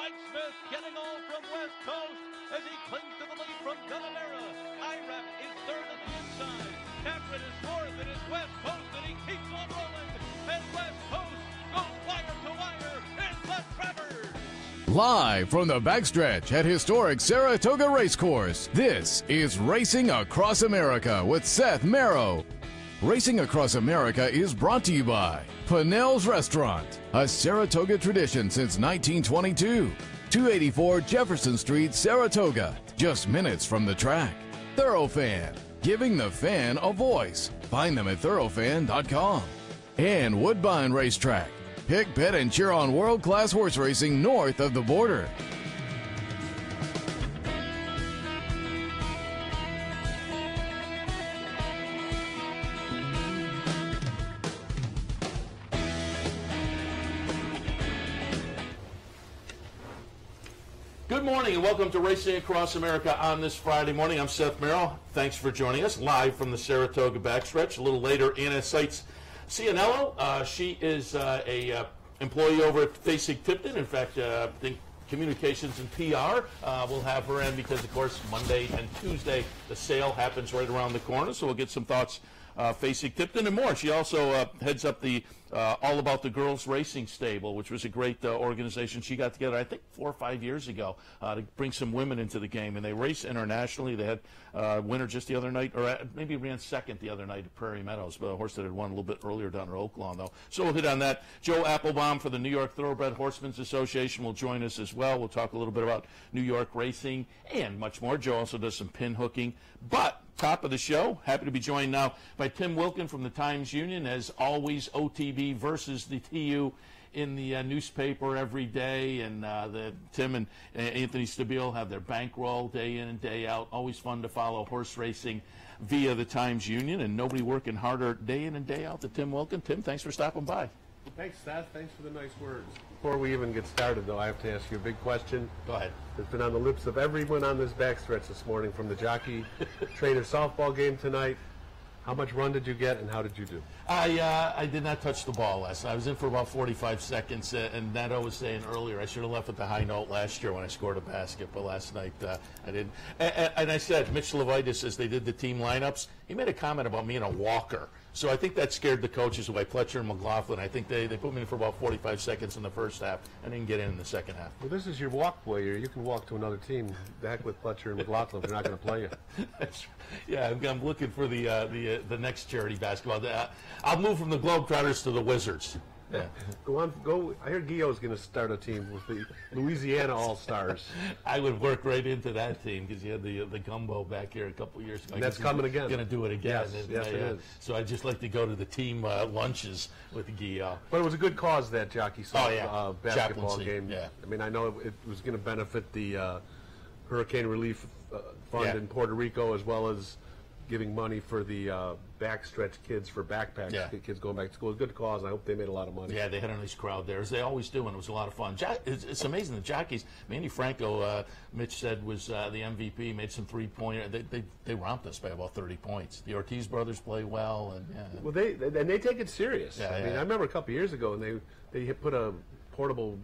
Mike Smith getting all from West Coast as he clings to the lead from Gunnabara. Iraq is third on the inside. Cameron is fourth. It is West Coast, and he keeps on rolling. And West Coast goes wire to wire. It's the Travers. Live from the backstretch at historic Saratoga Racecourse, this is Racing Across America with Seth Merrow. Racing Across America is brought to you by Pinnell's Restaurant, a Saratoga tradition since 1922. 284 Jefferson Street, Saratoga, just minutes from the track. Thoroughfan, giving the fan a voice. Find them at thoroughfan.com. And Woodbine Racetrack. Pick, bet, and cheer on world-class horse racing north of the border. Good morning and welcome to Racing Across America on this Friday morning. I'm Seth Merrill. Thanks for joining us live from the Saratoga backstretch. A little later, Anna Seitz Cianello. She is a employee over at Facig-Tipton. In fact, I think communications and PR will have her in because, of course, Monday and Tuesday the sale happens right around the corner. So we'll get some thoughts Facig-Tipton and more. She also heads up the All About the Girls Racing Stable, which was a great organization she got together, I think, 4 or 5 years ago to bring some women into the game. And they race internationally. They had a winner just the other night, or maybe ran second the other night at Prairie Meadows, but a horse that had won a little bit earlier down at Oaklawn, though. So we'll hit on that. Joe Applebaum for the New York Thoroughbred Horsemen's Association will join us as well. We'll talk a little bit about New York racing and much more. Joe also does some pin hooking. But top of the show, happy to be joined now by Tim Wilkin from the Times-Union. As always, OTB versus the TU in the newspaper every day, and Tim and Anthony Stabile have their bankroll day in and day out. Always fun to follow horse racing via the Times-Union, and nobody working harder day in and day out than Tim Wilkin. Tim, thanks for stopping by. Thanks, Seth. Thanks for the nice words. Before we even get started, though, I have to ask you a big question. Go ahead. It's been on the lips of everyone on this backstretch this morning, from the jockey trainer softball game tonight. How much run did you get, and how did you do? I did not touch the ball last night. I was in for about 45 seconds, and Neto was saying earlier I should have left with the high note last year when I scored a basket, but last night I didn't. And I said, Mitch Levitas, as they did the team lineups, he made a comment about me and a walker. So I think that scared the coaches away, Pletcher and McLaughlin. I think they put me in for about 45 seconds in the first half and didn't get in the second half. Well, this is your walk boy. You can walk to another team. The heck with Pletcher and McLaughlin if they're not going to play you. Yeah, I'm looking for the next charity basketball. I'll move from the Globetrotters to the Wizards. Yeah. Go. I hear Guillaume's going to start a team with the Louisiana All-Stars. I would work right into that team because you had the gumbo back here a couple of years ago. And that's coming again. Going to do it again. Yes, it is. So I'd just like to go to the team lunches with Guillaume. But it was a good cause, that jockey basketball Chaplaincy, game. Yeah. I mean, I know it was going to benefit the Hurricane Relief Fund in Puerto Rico, as well as giving money for the backstretch kids for backpacks, kids going back to school. It's a good cause, and I hope they made a lot of money. Yeah, they had a nice crowd there, as they always do, and it was a lot of fun. It's amazing, the jockeys. Manny Franco, Mitch said, was the MVP, made some three-pointer. They romped us by about 30 points. The Ortiz brothers play well. And well, they take it serious. Yeah, I mean, I remember a couple years ago, and they put a portable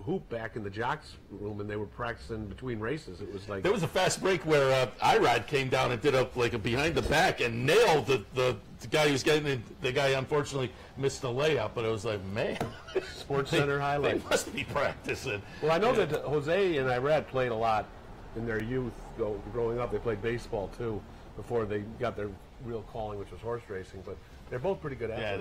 hoop back in the jocks room, and they were practicing between races. It was like, there was a fast break where Irad came down and did a behind the back and nailed the guy who was getting the guy. Unfortunately missed the layup, but it was like, man, Sports Center highlight. They must be practicing. Well, I know that Jose and Irad played a lot in their youth. Growing up, they played baseball too before they got their real calling, which was horse racing. But they're both pretty good athletes. Yeah,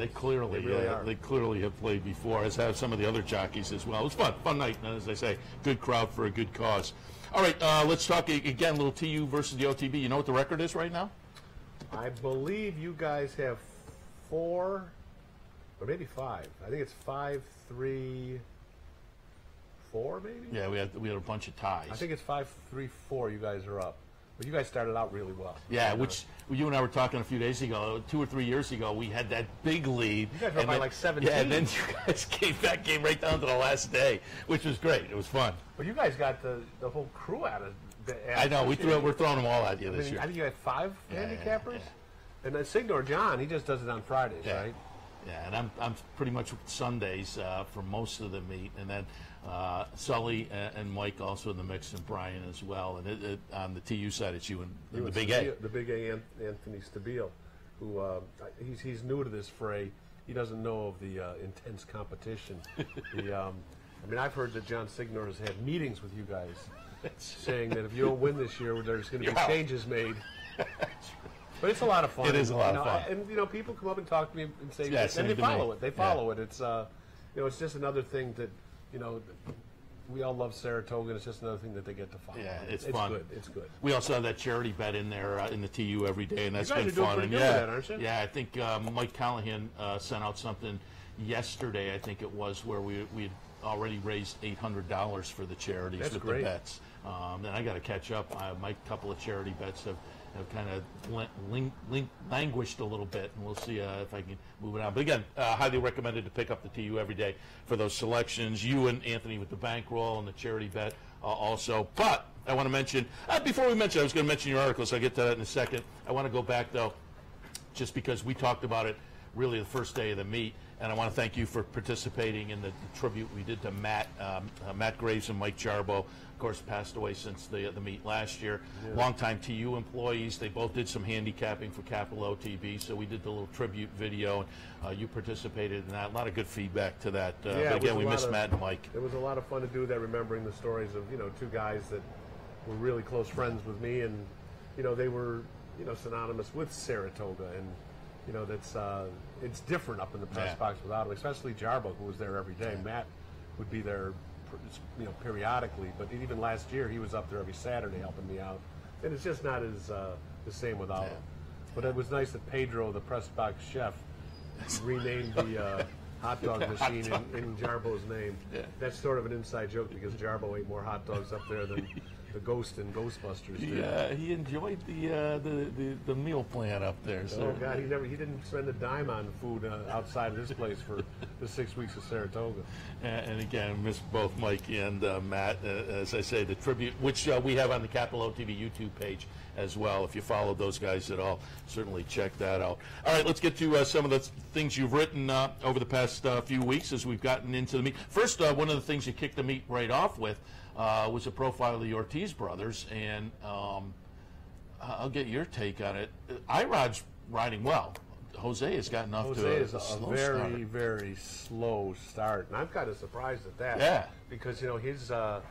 they clearly have played before, as have some of the other jockeys as well. It was fun night, and as I say, good crowd for a good cause. All right, let's talk again, a little TU versus the OTB. You know what the record is right now? I believe you guys have 4 or maybe 5. I think it's 5-3-4, maybe? Yeah, we had a bunch of ties. I think it's 5-3-4 you guys are up. But you guys started out really well. Yeah, which you and I were talking a few days ago, 2 or 3 years ago, we had that big lead. You guys were by like 17. Yeah, and then you guys came right down to the last day, which was great. It was fun. But you guys got the whole crew out of I know, we're throwing them all at you this year. I think you had 5 handicappers. And then Signor John, he just does it on Fridays, right? Yeah, and I'm pretty much Sundays for most of the meet, and then Sully and Mike also in the mix, and Brian as well. And on the TU side, it's you and the Big A. The Big A, Anthony Stabile, who he's new to this fray. He doesn't know of the intense competition. I mean, I've heard that John Signor has had meetings with you guys, saying that if you don't win this year, there's going to be changes made. But it's a lot of fun. It is a lot of fun. And people come up and talk to me and say, Yeah, and they follow it. They follow it. It's it's just another thing that we all love Saratoga, and it's just another thing that they get to follow. Yeah, it's fun. Good. It's good. We also have that charity bet in there in the TU every day, and that's You guys been are doing fun. pretty And good with that, aren't you? Yeah, I think Mike Callahan sent out something yesterday, I think it was, where we had already raised $800 for the charities That's with great. the bets. And I got to catch up. My couple of charity bets have kind of languished a little bit, and we'll see if I can move it on. But again, highly recommended to pick up the TU every day for those selections. You and Anthony with the bankroll and the charity bet also. But I want to mention, before we mention, I was going to mention your articles. I'll get to that in a second. I want to go back, though, just because we talked about it really the first day of the meet. And I want to thank you for participating in the tribute we did to Matt Graves and Mike Jarbo. Of course, passed away since the meet last year. Yeah. Longtime TU employees. They both did some handicapping for Capital OTB, so we did the little tribute video. And you participated in that. A lot of good feedback to that. But again, we miss Matt and Mike. It was a lot of fun to do that, remembering the stories of two guys that were really close friends with me, and they were synonymous with Saratoga, and that's it's different up in the press box without him, especially Jarbo, who was there every day. Yeah. Matt would be there, periodically, but even last year he was up there every Saturday helping me out, and it's just not as the same without him. But it was nice that Pedro, the press box chef, renamed the hot dog machine in Jarbo's name. Yeah. That's sort of an inside joke because Jarbo ate more hot dogs up there than the Ghost and Ghostbusters did. Yeah, he enjoyed the meal plan up there. So. Oh God, he didn't spend a dime on food outside of this place for the 6 weeks of Saratoga. And again, miss both Mike and Matt. As I say, the tribute, which we have on the Capital OTV YouTube page as well. If you follow those guys at all, certainly check that out. All right, let's get to some of the things you've written over the past few weeks as we've gotten into the meet. First, one of the things you kicked the meet right off with was a profile of the Ortiz brothers, and I'll get your take on it. Irod's riding well. Jose has gotten off to a slow very, start. very slow start, and I'm kind of surprised at that. Yeah. Because his, I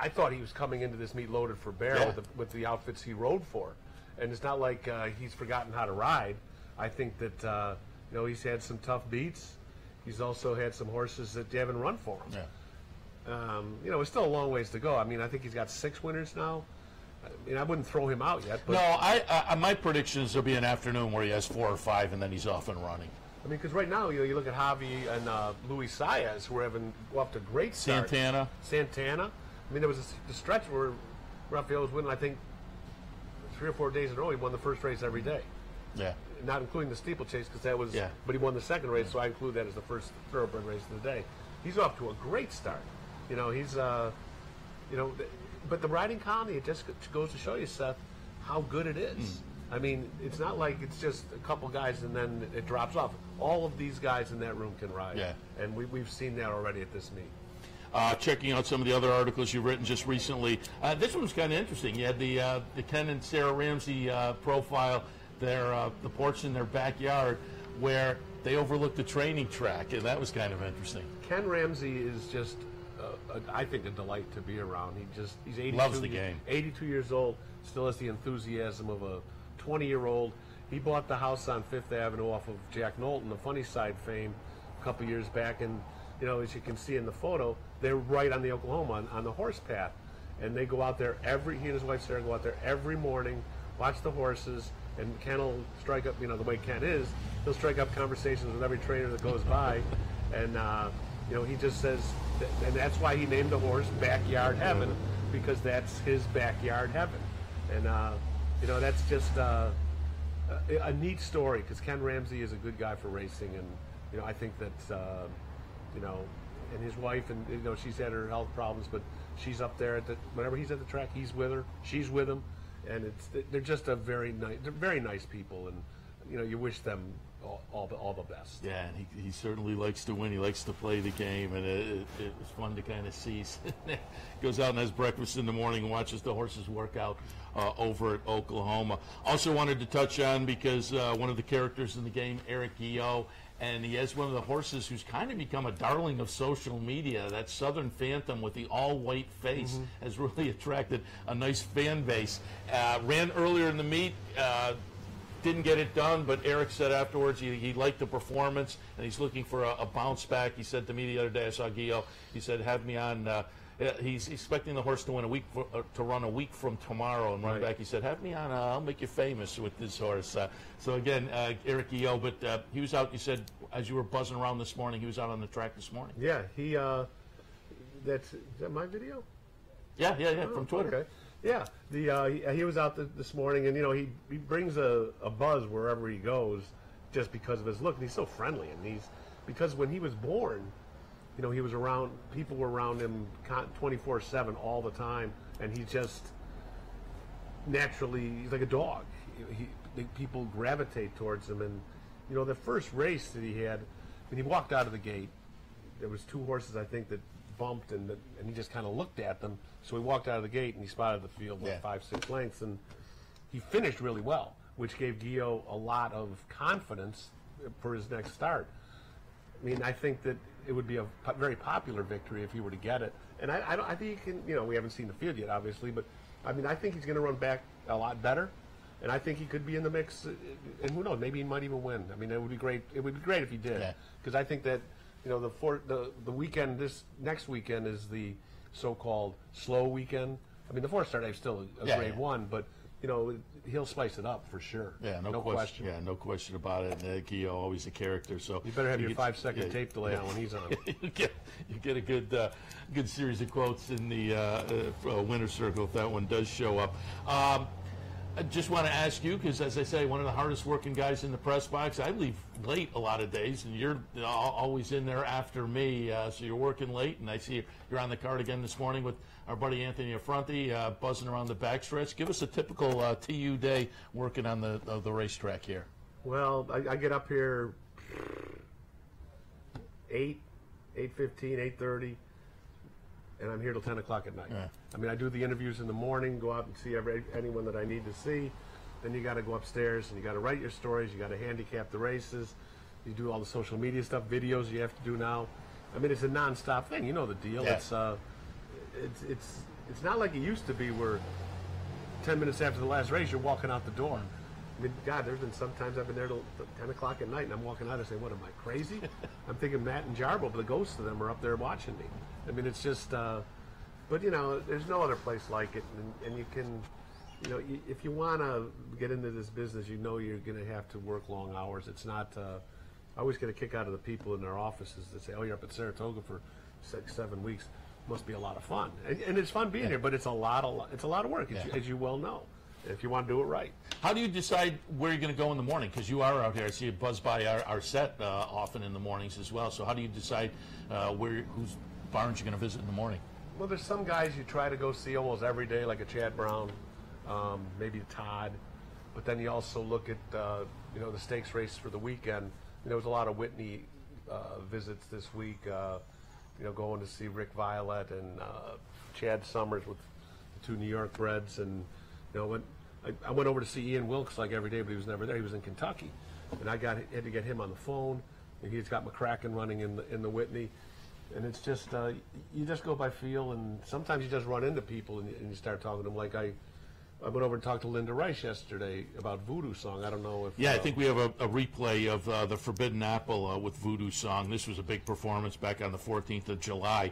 thought he was coming into this meet loaded for bear with the outfits he rode for, and it's not like he's forgotten how to ride. I think that he's had some tough beats. He's also had some horses that haven't run for him. Yeah. It's still a long ways to go. I mean, I think he's got 6 winners now. I mean, I wouldn't throw him out yet. But no, I my predictions will be an afternoon where he has 4 or 5 and then he's off and running. I mean, because right now, you look at Javi and Luis Saez, who are having off to great start. Santana. I mean, there was the stretch where Rafael was winning, I think, 3 or 4 days in a row. He won the first race every day. Yeah. Not including the steeplechase, because that was, but he won the second race, so I include that as the first thoroughbred race of the day. He's off to a great start. He's, but the riding colony, it just goes to show you, Seth, how good it is. I mean, it's not like it's just a couple guys and then it drops off. All of these guys in that room can ride. Yeah. And we've seen that already at this meet. Checking out some of the other articles you've written just recently. This one was kind of interesting. You had the Ken and Sarah Ramsey profile, the porch in their backyard where they overlooked the training track, and that was kind of interesting. Ken Ramsey is just, I think, a delight to be around. He's 82, loves the game. 82 years old, still has the enthusiasm of a 20-year-old. He bought the house on Fifth Avenue off of Jack Knowlton, the Funny Side fame, a couple years back, and as you can see in the photo, they're right on the Oklahoma on the horse path, and they go out there he and his wife Sarah go out there every morning, watch the horses, and Ken will strike up, the way Ken is, he'll strike up conversations with every trainer that goes by, and he just says, and that's why he named the horse Backyard Heaven, because that's his backyard heaven, and that's just a neat story, because Ken Ramsey is a good guy for racing, and I think that and his wife, and she's had her health problems, but she's up there whenever he's at the track, he's with her, she's with him, and they're just they're very nice people, and you wish them all the best. Yeah, and he certainly likes to win. He likes to play the game, and it's fun to kind of see. Goes out and has breakfast in the morning and watches the horses work out over at Oklahoma. Also wanted to touch on, because one of the characters in the game, Eric Guyot, and he has one of the horses who's kind of become a darling of social media. That Southern Phantom with the all-white face has really attracted a nice fan base. Ran earlier in the meet. Didn't get it done, but Eric said afterwards he liked the performance, and he's looking for a bounce back. He said to me the other day, I saw Guyot, he said, have me on. He's expecting the horse to win to run a week from tomorrow and run back. He said, have me on. I'll make you famous with this horse. So again, Eric Guyot, but he was out. You said as you were buzzing around this morning, he was out on the track this morning. Yeah, is that my video? Yeah, from Twitter. Okay. Yeah, he was out this morning, and he brings a buzz wherever he goes, just because of his look. And he's so friendly, and because when he was born, he was around, people were around him 24/7 all the time, and he just naturally, he's like a dog. People gravitate towards him, and the first race that he had, when he walked out of the gate, there was two horses I think that bumped, and he just kind of looked at them. So he walked out of the gate and he spotted the field with 5-6 lengths, and he finished really well, which gave Guyot a lot of confidence for his next start. I mean, I think that it would be a very popular victory if he were to get it, and I think he can. We haven't seen the field yet, obviously, but I mean, I think he's going to run back a lot better, and I think he could be in the mix. And who knows? Maybe he might even win. I mean, it would be great. It would be great if he did, because I think that. The weekend, this next weekend is the so-called slow weekend. I mean, the 4-star day is still a grade 1, but he'll spice it up for sure. Yeah, no question. Yeah, no question about it. And Guyot, always a character. So you better have your 5-second tape delay on when he's on. you get a good series of quotes in the winner's circle if that one does show up. I just want to ask you, because as I say, one of the hardest working guys in the press box. I leave late a lot of days, and you're always in there after me, so you're working late, and I see you're on the card again this morning with our buddy Anthony Affronti, buzzing around the backstretch. Give us a typical TU day working on the racetrack here. Well, I get up here 8:15, 8:30. And I'm here till 10 o'clock at night. Yeah. I mean, I do the interviews in the morning, go out and see anyone that I need to see. Then you got to go upstairs and you got to write your stories. You got to handicap the races. You do all the social media stuff, videos you have to do now. I mean, it's a nonstop thing. You know the deal. Yeah. It's not like it used to be where 10 minutes after the last race you're walking out the door. I mean, God, there's been sometimes I've been there till 10 o'clock at night, and I'm walking out and saying, what, am I crazy? I'm thinking Matt and Jarbo, the ghosts of them, are up there watching me. I mean, it's just, but, there's no other place like it. And you can, if you want to get into this business, you're going to have to work long hours. It's not, I always get a kick out of the people in their offices that say, oh, you're up at Saratoga for 6-7 weeks. Must be a lot of fun. And it's fun being here, but it's a lot of work, as you well know, if you want to do it right. How do you decide where you're going to go in the morning? Because you are out here. I see you buzz by our set often in the mornings as well. So how do you decide whose barns you're going to visit in the morning? Well, there's some guys you try to go see almost every day, like a Chad Brown, maybe a Todd. But then you also look at the stakes race for the weekend. There was a lot of Whitney visits this week. Going to see Rick Violet and Chad Summers with the 2 New York breds, and when I went over to see Ian Wilkes like every day, but he was never there. He was in Kentucky, and I had to get him on the phone. And he's got McCracken running in the Whitney, and it's just you just go by feel, and sometimes you just run into people and you start talking to them. Like I went over and talked to Linda Rice yesterday about Voodoo Song. I don't know if... Yeah, I think we have a replay of the Forbidden Apple with Voodoo Song. This was a big performance back on the 14th of July.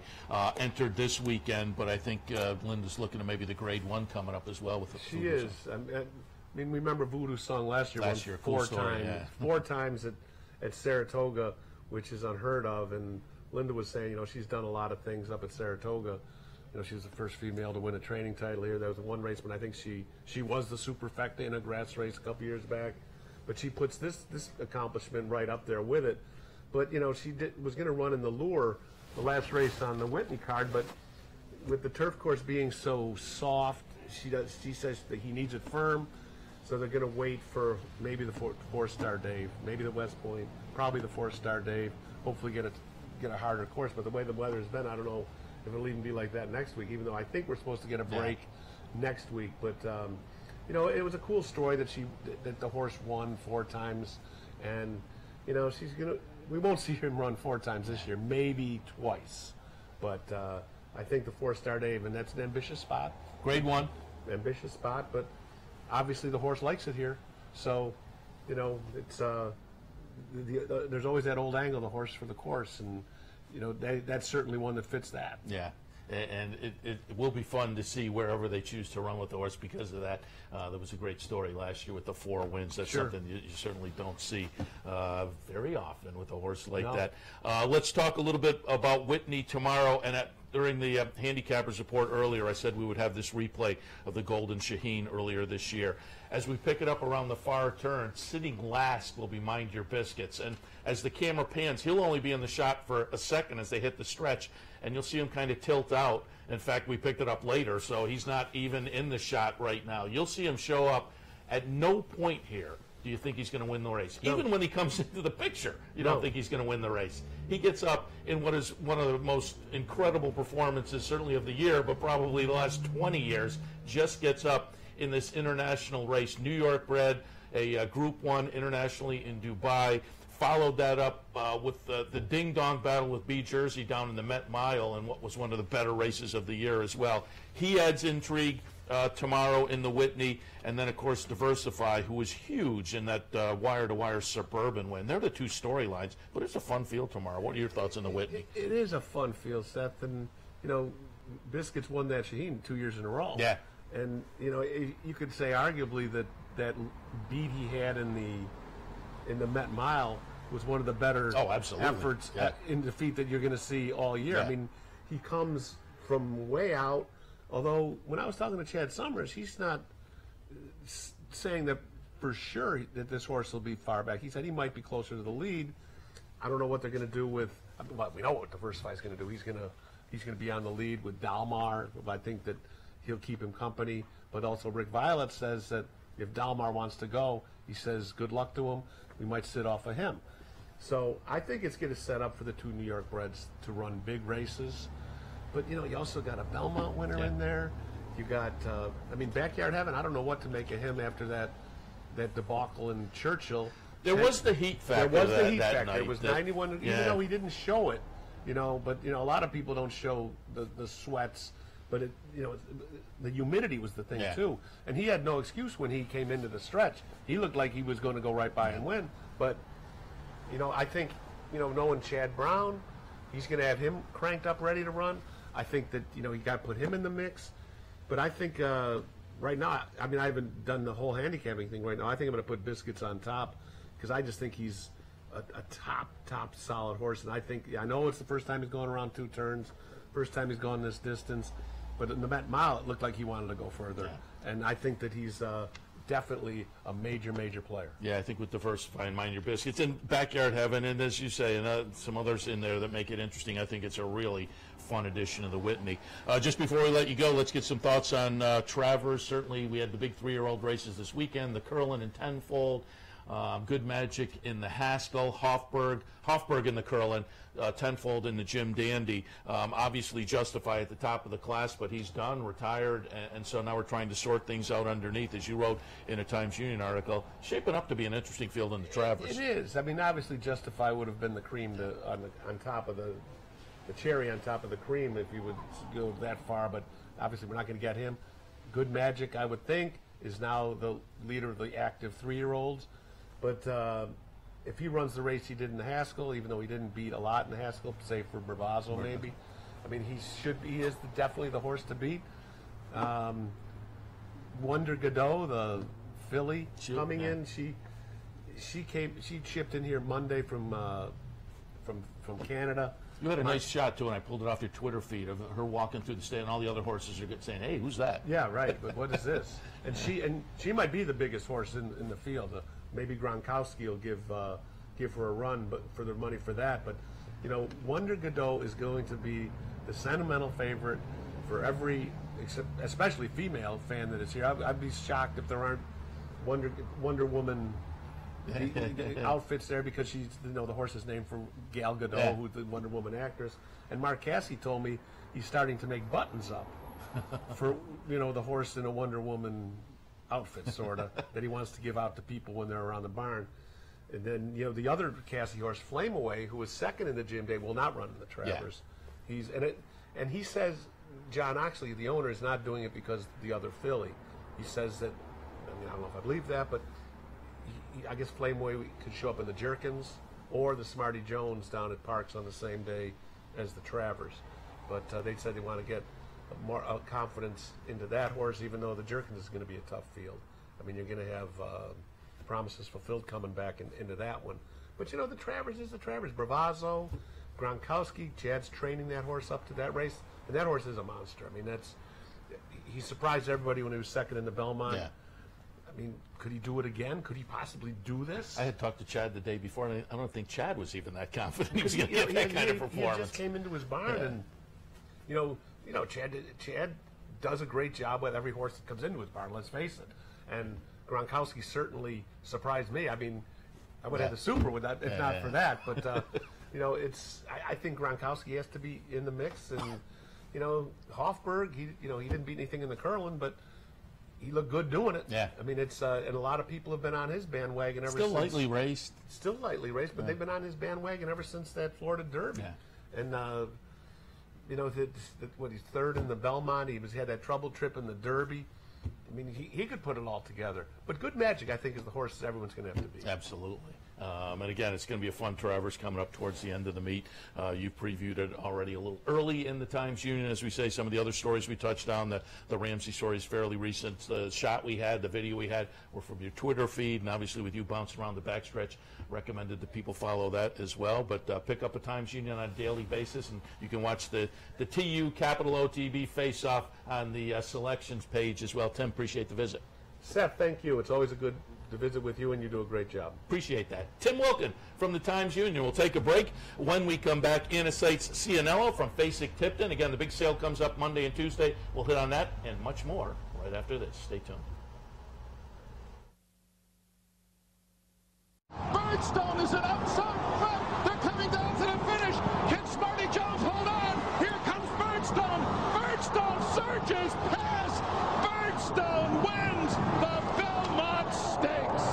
Entered this weekend, but I think Linda's looking at maybe the Grade 1 coming up as well with the Voodoo Song. She is. I mean, remember Voodoo Song last year won 4 times. Yeah. 4 times at Saratoga, which is unheard of. And Linda was saying, she's done a lot of things up at Saratoga. She was the first female to win a training title here. There was one race when I think she was the superfecta in a grass race a couple years back. But she puts this accomplishment right up there with it. But, she was going to run in the Lure, the last race on the Whitney card. But with the turf course being so soft, she says that he needs it firm. So they're going to wait for maybe the four-star Dave, maybe the West Point, probably the four-star Dave. Hopefully get a harder course. But the way the weather's been, I don't know if it'll even be like that next week. Even though I think we're supposed to get a break next week. But you know, it was a cool story that the horse won 4 times, and you know we won't see him run 4 times this year, maybe twice. But I think the four-star Dave, and that's an ambitious spot. Grade 1. Ambitious spot, but obviously the horse likes it here. So, you know, it's there's always that old angle, the horse for the course, and you know that's certainly one that fits that. Yeah. And it will be fun to see wherever they choose to run with the horse because of that. There was a great story last year with the 4 wins. That's something you certainly don't see very often with a horse like that. Let's talk a little bit about Whitney tomorrow. And during the handicappers report earlier, I said we would have this replay of the Golden Shaheen earlier this year. As we pick it up around the far turn, sitting last will be Mind Your Biscuits. And as the camera pans, he'll only be in the shot for a second as they hit the stretch, and you'll see him kind of tilt out. In fact, we picked it up later, so he's not even in the shot right now. You'll see him show up. At no point here do you think he's going to win the race. No. Even when he comes into the picture, you don't think he's going to win the race. He gets up in what is one of the most incredible performances, certainly of the year, but probably the last 20 years, just gets up in this international race. New York bred, a Group 1 internationally in Dubai. Followed that up with the ding-dong battle with B. Jersey down in the Met Mile, and what was one of the better races of the year as well. He adds intrigue tomorrow in the Whitney, and then, of course, Diversify, who was huge in that wire-to-wire Suburban win. They're the 2 storylines, but it's a fun field tomorrow. What are your thoughts on the Whitney? It is a fun field, Seth, and, you know, Biscuits won that Shaheen 2 years in a row. Yeah. And, you know, you could say arguably that beat he had in the Met Mile was one of the better efforts in defeat that you're going to see all year. I mean, he comes from way out, although when I was talking to Chad Summers, he's not saying that for sure that this horse will be far back. He said he might be closer to the lead. I don't know what they're going to do with, well, we know what Diversify is going to do. He's going to be on the lead with Dalmar. I think that he'll keep him company, but also Rick Violet says that if Dalmar wants to go, he says good luck to him. We might sit off of him. So I think it's going to set up for the 2 New York breds to run big races. But, you know, you also got a Belmont winner in there. You got, I mean, Backyard Heaven, I don't know what to make of him after that debacle in Churchill. There was the heat factor. There was the heat factor. Night. It was 91, even though he didn't show it, you know, but, you know, a lot of people don't show the sweats. But, you know, the humidity was the thing, too. And he had no excuse when he came into the stretch. He looked like he was going to go right by and win. But, you know, I think, you know, knowing Chad Brown, he's going to have him cranked up, ready to run. I think that, you know, you got to put him in the mix. But I think right now, I mean, I haven't done the whole handicapping thing right now. I think I'm going to put Biscuits on top because I just think he's a top solid horse. And I know it's the first time he's going around 2 turns, first time he's gone this distance. But in the Met Mile, it looked like he wanted to go further. And I think that he's definitely a major player. Yeah, I think with Diversify and Mind Your Biscuits and Backyard Heaven, and as you say, and some others in there that make it interesting, I think it's a really fun edition of the Whitney. Just before we let you go, let's get some thoughts on Travers. Certainly, we had the big 3-year-old races this weekend, the Curlin and Tenfold. Good Magic in the Haskell, Hofburg in the Curlin, Tenfold in the Jim Dandy. Obviously Justify at the top of the class, but he's done, retired, and so now we're trying to sort things out underneath, as you wrote in a Times Union article. Shaping up to be an interesting field in the Travers. It is. I mean, obviously Justify would have been the cream on top of the cherry on top of the cream if you would go that far, but obviously we're not going to get him. Good Magic, I would think, is now the leader of the active 3-year-olds. But if he runs the race he did in the Haskell, even though he didn't beat a lot in the Haskell, save for Bravazzo maybe, I mean, he is definitely the horse to beat. Wonder Godot, the filly coming in, she chipped in here Monday from Canada. You had a nice shot, too, and I pulled it off your Twitter feed of her walking through the stand, and all the other horses are saying, hey, who's that? Yeah, right, but what is this? And she might be the biggest horse in the field. Maybe Gronkowski will give her a run, but for the money for that. But, you know, Wonder Godot is going to be the sentimental favorite for every, especially female fan that is here. I'd be shocked if there aren't Wonder Woman the outfits there because she's, you know, the horse is named for Gal Gadot, who's the Wonder Woman actress. And Mark Casse told me he's starting to make buttons up for, you know, the horse in a Wonder Woman outfit, sort of, that he wants to give out to people when they're around the barn. And then, you know, the other Casse horse, Flame Away, who was second in the Jim Day, will not run in the Travers. Yeah. And he says, John Oxley, the owner, is not doing it because the other filly. He says that, I mean, I don't know if I believe that, but I guess Flame Away could show up in the Jerkins or the Smarty Jones down at Parks on the same day as the Travers. But they said they want to get more confidence into that horse, even though the Jerkins is going to be a tough field. I mean, you're going to have Promises Fulfilled coming back into that one. But, you know, the Travers is the Travers. Bravazzo, Gronkowski, Chad's training that horse up to that race. And that horse is a monster. I mean, he surprised everybody when he was second in the Belmont. Yeah. I mean, could he do it again? Could he possibly do this? I had talked to Chad the day before, and I don't think Chad was even that confident he was going to get that kind of performance. He just came into his barn, and you know, Chad does a great job with every horse that comes into his barn. Let's face it. And Gronkowski certainly surprised me. I mean, I would have the Super with that if not for that. But you know, I think Gronkowski has to be in the mix, and you know, Hofberg, he didn't beat anything in the Curlin, but he looked good doing it. Yeah. I mean, it's and a lot of people have been on his bandwagon ever since. Still lightly raced. Still lightly raced, but they've been on his bandwagon ever since that Florida Derby. Yeah. And you know, he's third in the Belmont. He had that trouble trip in the Derby. I mean, he could put it all together. But Good Magic, I think, is the horse everyone's going to have to beat. Absolutely. And again, it's going to be a fun Travers coming up towards the end of the meet. You previewed it already a little early in the Times Union, as we say. Some of the other stories we touched on, the Ramsey story is fairly recent. The shot we had, the video we had, were from your Twitter feed, and obviously with you bouncing around the backstretch, recommended that people follow that as well. But pick up a Times Union on a daily basis, and you can watch the TU Capital OTB face-off on the selections page as well. Tim, appreciate the visit. Seth, thank you. It's always good to visit with you, and you do a great job. Appreciate that. Tim Wilkin from the Times Union. We'll take a break. When we come back, Anna Seitz Cianello from Fasig-Tipton. Again, the big sale comes up Monday and Tuesday. We'll hit on that and much more right after this. Stay tuned. Birdstone is an outside front. They're coming down to the finish. Can Smarty Jones hold on? Here comes Birdstone. Birdstone surges past. Birdstone wins the Belmont Stakes.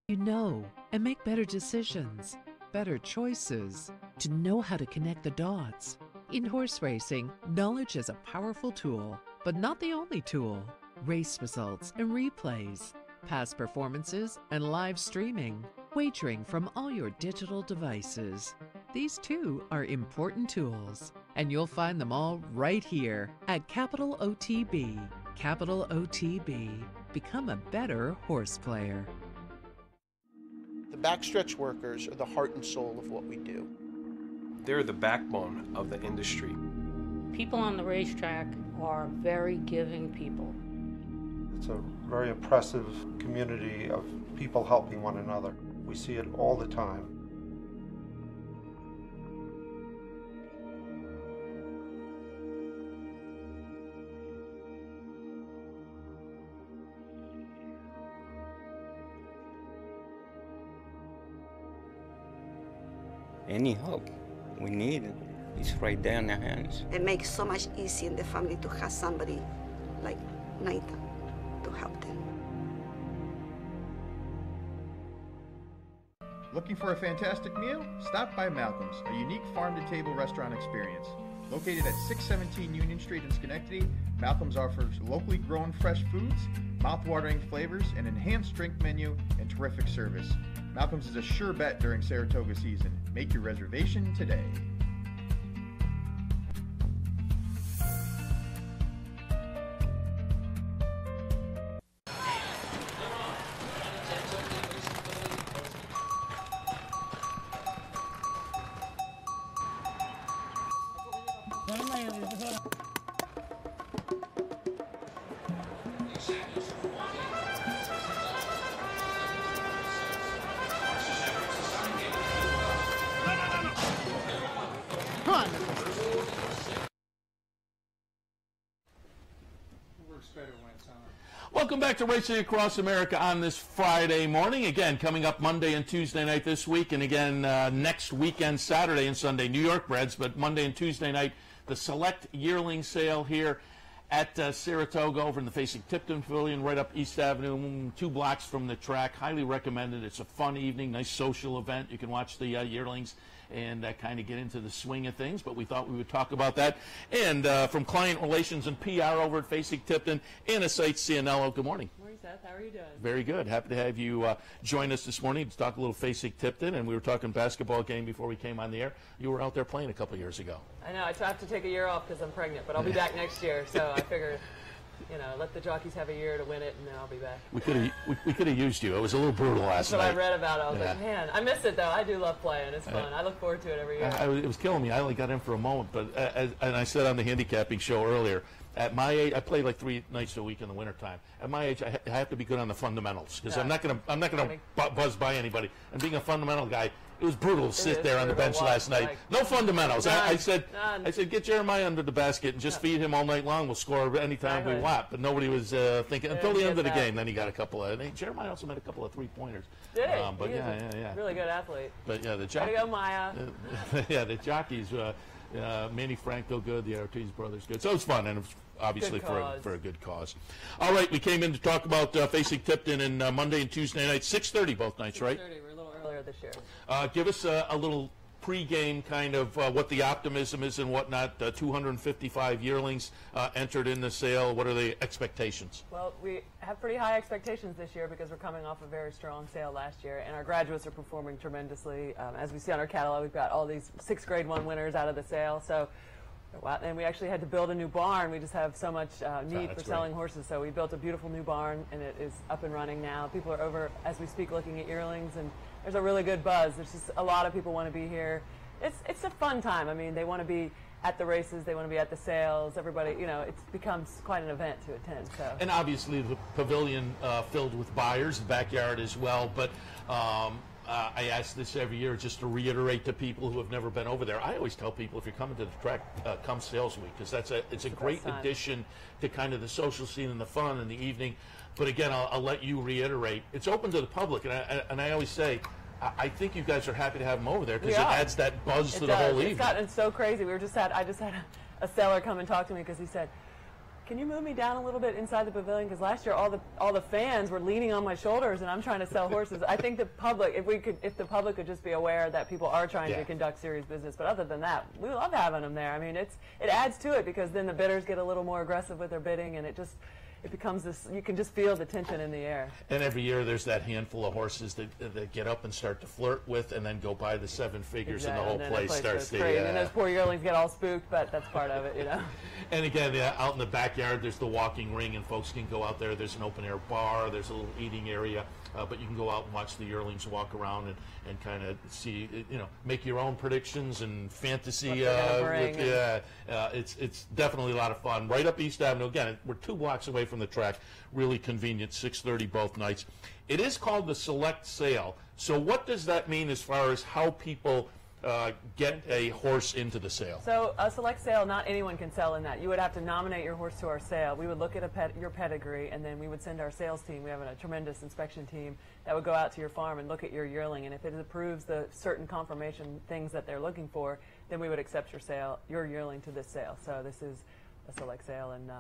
You know, and make better decisions, better choices, to know how to connect the dots. In horse racing, knowledge is a powerful tool, but not the only tool. Race results and replays, past performances and live streaming, wagering from all your digital devices. These too are important tools, and you'll find them all right here at Capital OTB. Capital OTB. Become a better horse player. The backstretch workers are the heart and soul of what we do. They're the backbone of the industry. People on the racetrack are very giving people. It's a very oppressive community of people helping one another. We see it all the time. Any help we need it. It's right there in their hands. It makes so much easier in the family to have somebody like Nathan to help them. Looking for a fantastic meal? Stop by Malcolm's, a unique farm-to-table restaurant experience. Located at 617 Union Street in Schenectady, Malcolm's offers locally grown fresh foods, mouth-watering flavors, an enhanced drink menu, and terrific service. Malcolm's is a sure bet during Saratoga season. Make your reservation today. Welcome back to Racing Across America on this Friday morning. Again, coming up Monday and Tuesday night this week, and again next weekend, Saturday and Sunday, New York breds, but Monday and Tuesday night, the select yearling sale here at Saratoga over in the Facing Tipton Pavilion, right up East Avenue, 2 blocks from the track. Highly recommended. It's a fun evening, nice social event. You can watch the yearlings and kind of get into the swing of things, but we thought we would talk about that. And from Client Relations and PR over at Facing Tipton, Anna Seitz Cianello. Good morning. Morning, Seth. How are you doing? Very good. Happy to have you join us this morning to talk a little Facing Tipton, and we were talking basketball game before we came on the air. You were out there playing a couple years ago. I know. I have to take a year off because I'm pregnant, but I'll be back next year, so I figure, let the jockeys have a year to win it, and then I'll be back. We could have used you. It was a little brutal last night. That's what I read about it. I was like, man, I miss it, though. I do love playing. It's fun. I look forward to it every year. It was killing me. I only got in for a moment, but and I said on the handicapping show earlier, at my age, I play like 3 nights a week in the wintertime. At my age, I have to be good on the fundamentals because I'm not gonna buzz by anybody. And being a fundamental guy, it was brutal to sit there on the bench last night. No fundamentals. I said, get Jeremiah under the basket and just feed him all night long. We'll score anytime we want. But nobody was thinking until the end of the game. Then he got a couple of. Jeremiah also made a couple of 3-pointers. Did he? But yeah. Really good athlete. But yeah, the jockeys. Way to go, Maya. Yeah, the jockeys. Manny Franco good, the Ortiz brothers good. So it was fun, and it was obviously for a good cause. All right, we came in to talk about Facing Tipton and Monday and Tuesday night, 6:30 both nights, right? 6:30. We're a little earlier this year. Give us a little pre-game kind of what the optimism is and whatnot. 255 yearlings entered in the sale. What are the expectations? Well, we have pretty high expectations this year because we're coming off a very strong sale last year, and our graduates are performing tremendously. As we see on our catalog, we've got all these 6th grade 1 winners out of the sale. So, and we actually had to build a new barn. We just have so much need for selling horses, so we built a beautiful new barn, and it is up and running now. People are over as we speak looking at yearlings, and there's a really good buzz. There's just a lot of people want to be here. It's a fun time. I mean, they want to be at the races. They want to be at the sales. Everybody, it becomes quite an event to attend. So. And obviously the pavilion filled with buyers, the backyard as well. But I ask this every year just to reiterate to people who have never been over there. I always tell people if you're coming to the track, come sales week because it's a great addition to kind of the social scene and the fun in the evening. But again, I'll let you reiterate. It's open to the public, and I always say, I think you guys are happy to have them over there because it adds that buzz to the whole evening. It's gotten so crazy. I just had a seller come and talk to me because he said, "Can you move me down a little bit inside the pavilion? Because last year all the fans were leaning on my shoulders, and I'm trying to sell horses." I think the public, if the public could just be aware that people are trying to conduct serious business. But other than that, we love having them there. I mean, it adds to it because then the bidders get a little more aggressive with their bidding, and it becomes this, you can just feel the tension in the air. And every year there's that handful of horses that get up and start to flirt with and then go by the 7 figures and the whole place starts to... And then those poor yearlings get all spooked, but that's part of it, And again, out in the backyard there's the walking ring and folks can go out there. There's an open air bar, there's a little eating area, but you can go out and watch the yearlings walk around and kind of see, make your own predictions and fantasy. It's definitely a lot of fun. Right up East Avenue. Again, we're 2 blocks away from the track. Really convenient, 6:30 both nights. It is called the Select Sale. So what does that mean as far as how people get a horse into the sale? So a select sale, not anyone can sell in that. You would have to nominate your horse to our sale. We would look at your pedigree, and then we would send our sales team. We have a tremendous inspection team that would go out to your farm and look at your yearling, and if it approves the certain confirmation things that they're looking for, then we would accept your yearling to this sale. So this is a select sale, and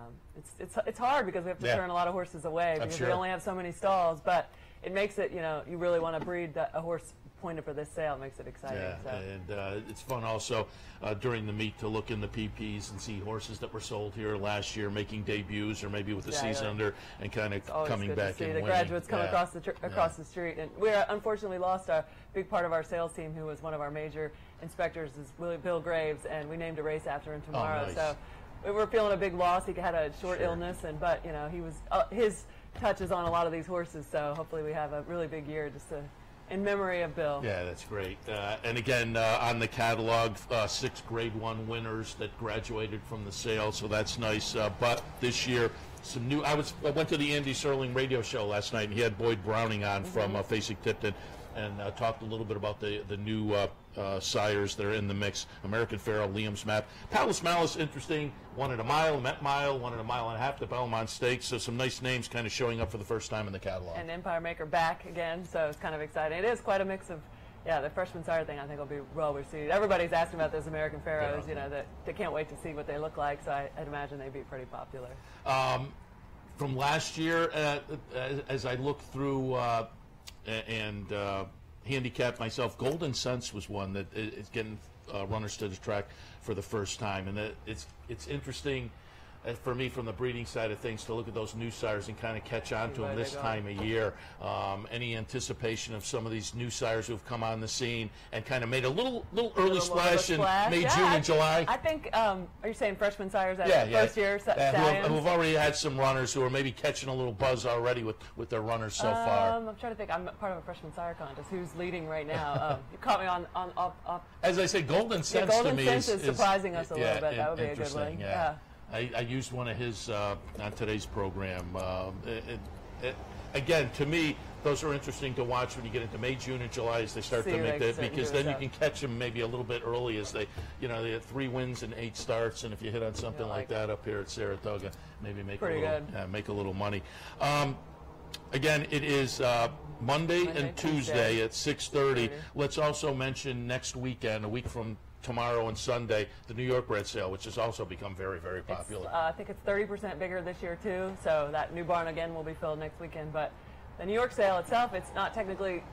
it's hard because we have to turn a lot of horses away because we only have so many stalls, but it makes it, you really want to breed a horse pointed for this sale. It makes it exciting. And it's fun also during the meet to look in the PPs and see horses that were sold here last year making debuts or maybe with the season under and kind of coming back and winning. The graduates come across the street, and we unfortunately lost a big part of our sales team who was one of our major inspectors is Bill Graves, and we named a race after him tomorrow. Nice. So we were feeling a big loss. He had a short illness, but he was his touch is on a lot of these horses. So hopefully we have a really big year just in memory of Bill. Yeah, that's great. And again, on the catalog, 6 Grade 1 winners that graduated from the sale, so that's nice. But this year, some new. I went to the Andy Serling radio show last night, and he had Boyd Browning on from Facing Tipton, and talked a little bit about the new sires that are in the mix. American Pharoah, Liam's Map. Palace Malice, interesting. Won at a mile, Met Mile, won at a mile and a half, the Belmont Stakes. So some nice names kind of showing up for the first time in the catalog. And Empire Maker back again, so it's kind of exciting. It is quite a mix of, yeah, the freshman sire thing I think will be well received. Everybody's asking about those American Pharaohs, you know, that they can't wait to see what they look like, so I'd imagine they'd be pretty popular. From last year, as I look through and handicap myself, Golden Sense was one that is getting runners to the track for the first time, and it's interesting for me from the breeding side of things to look at those new sires and kind of catch on to them this time of year. Any anticipation of some of these new sires who have come on the scene and kind of made a little early splash in May, June, and July? I think, are you saying freshman sires at first year stallions? Who have already had some runners who are maybe catching a little buzz already with their runners so far. I'm trying to think. I'm part of a freshman sire contest. Who's leading right now? You caught me on off. As I say, Golden Sense to me is surprising us a little bit. That would be a good one. Yeah. I used one of his on today's program. Again, to me, those are interesting to watch when you get into May, June, and July as they start to make that, because then you can catch them maybe a little bit early as they have 3 wins and 8 starts, and if you hit on something like that up here at Saratoga, maybe make a little money. Again, it is Monday and Tuesday at 6:30. Let's also mention next weekend, a week from tomorrow and Sunday, the New York Bred Sale, which has also become very, very popular. I think it's 30% bigger this year too, so that new barn again will be filled next weekend. But the New York Sale itself, it's not technically,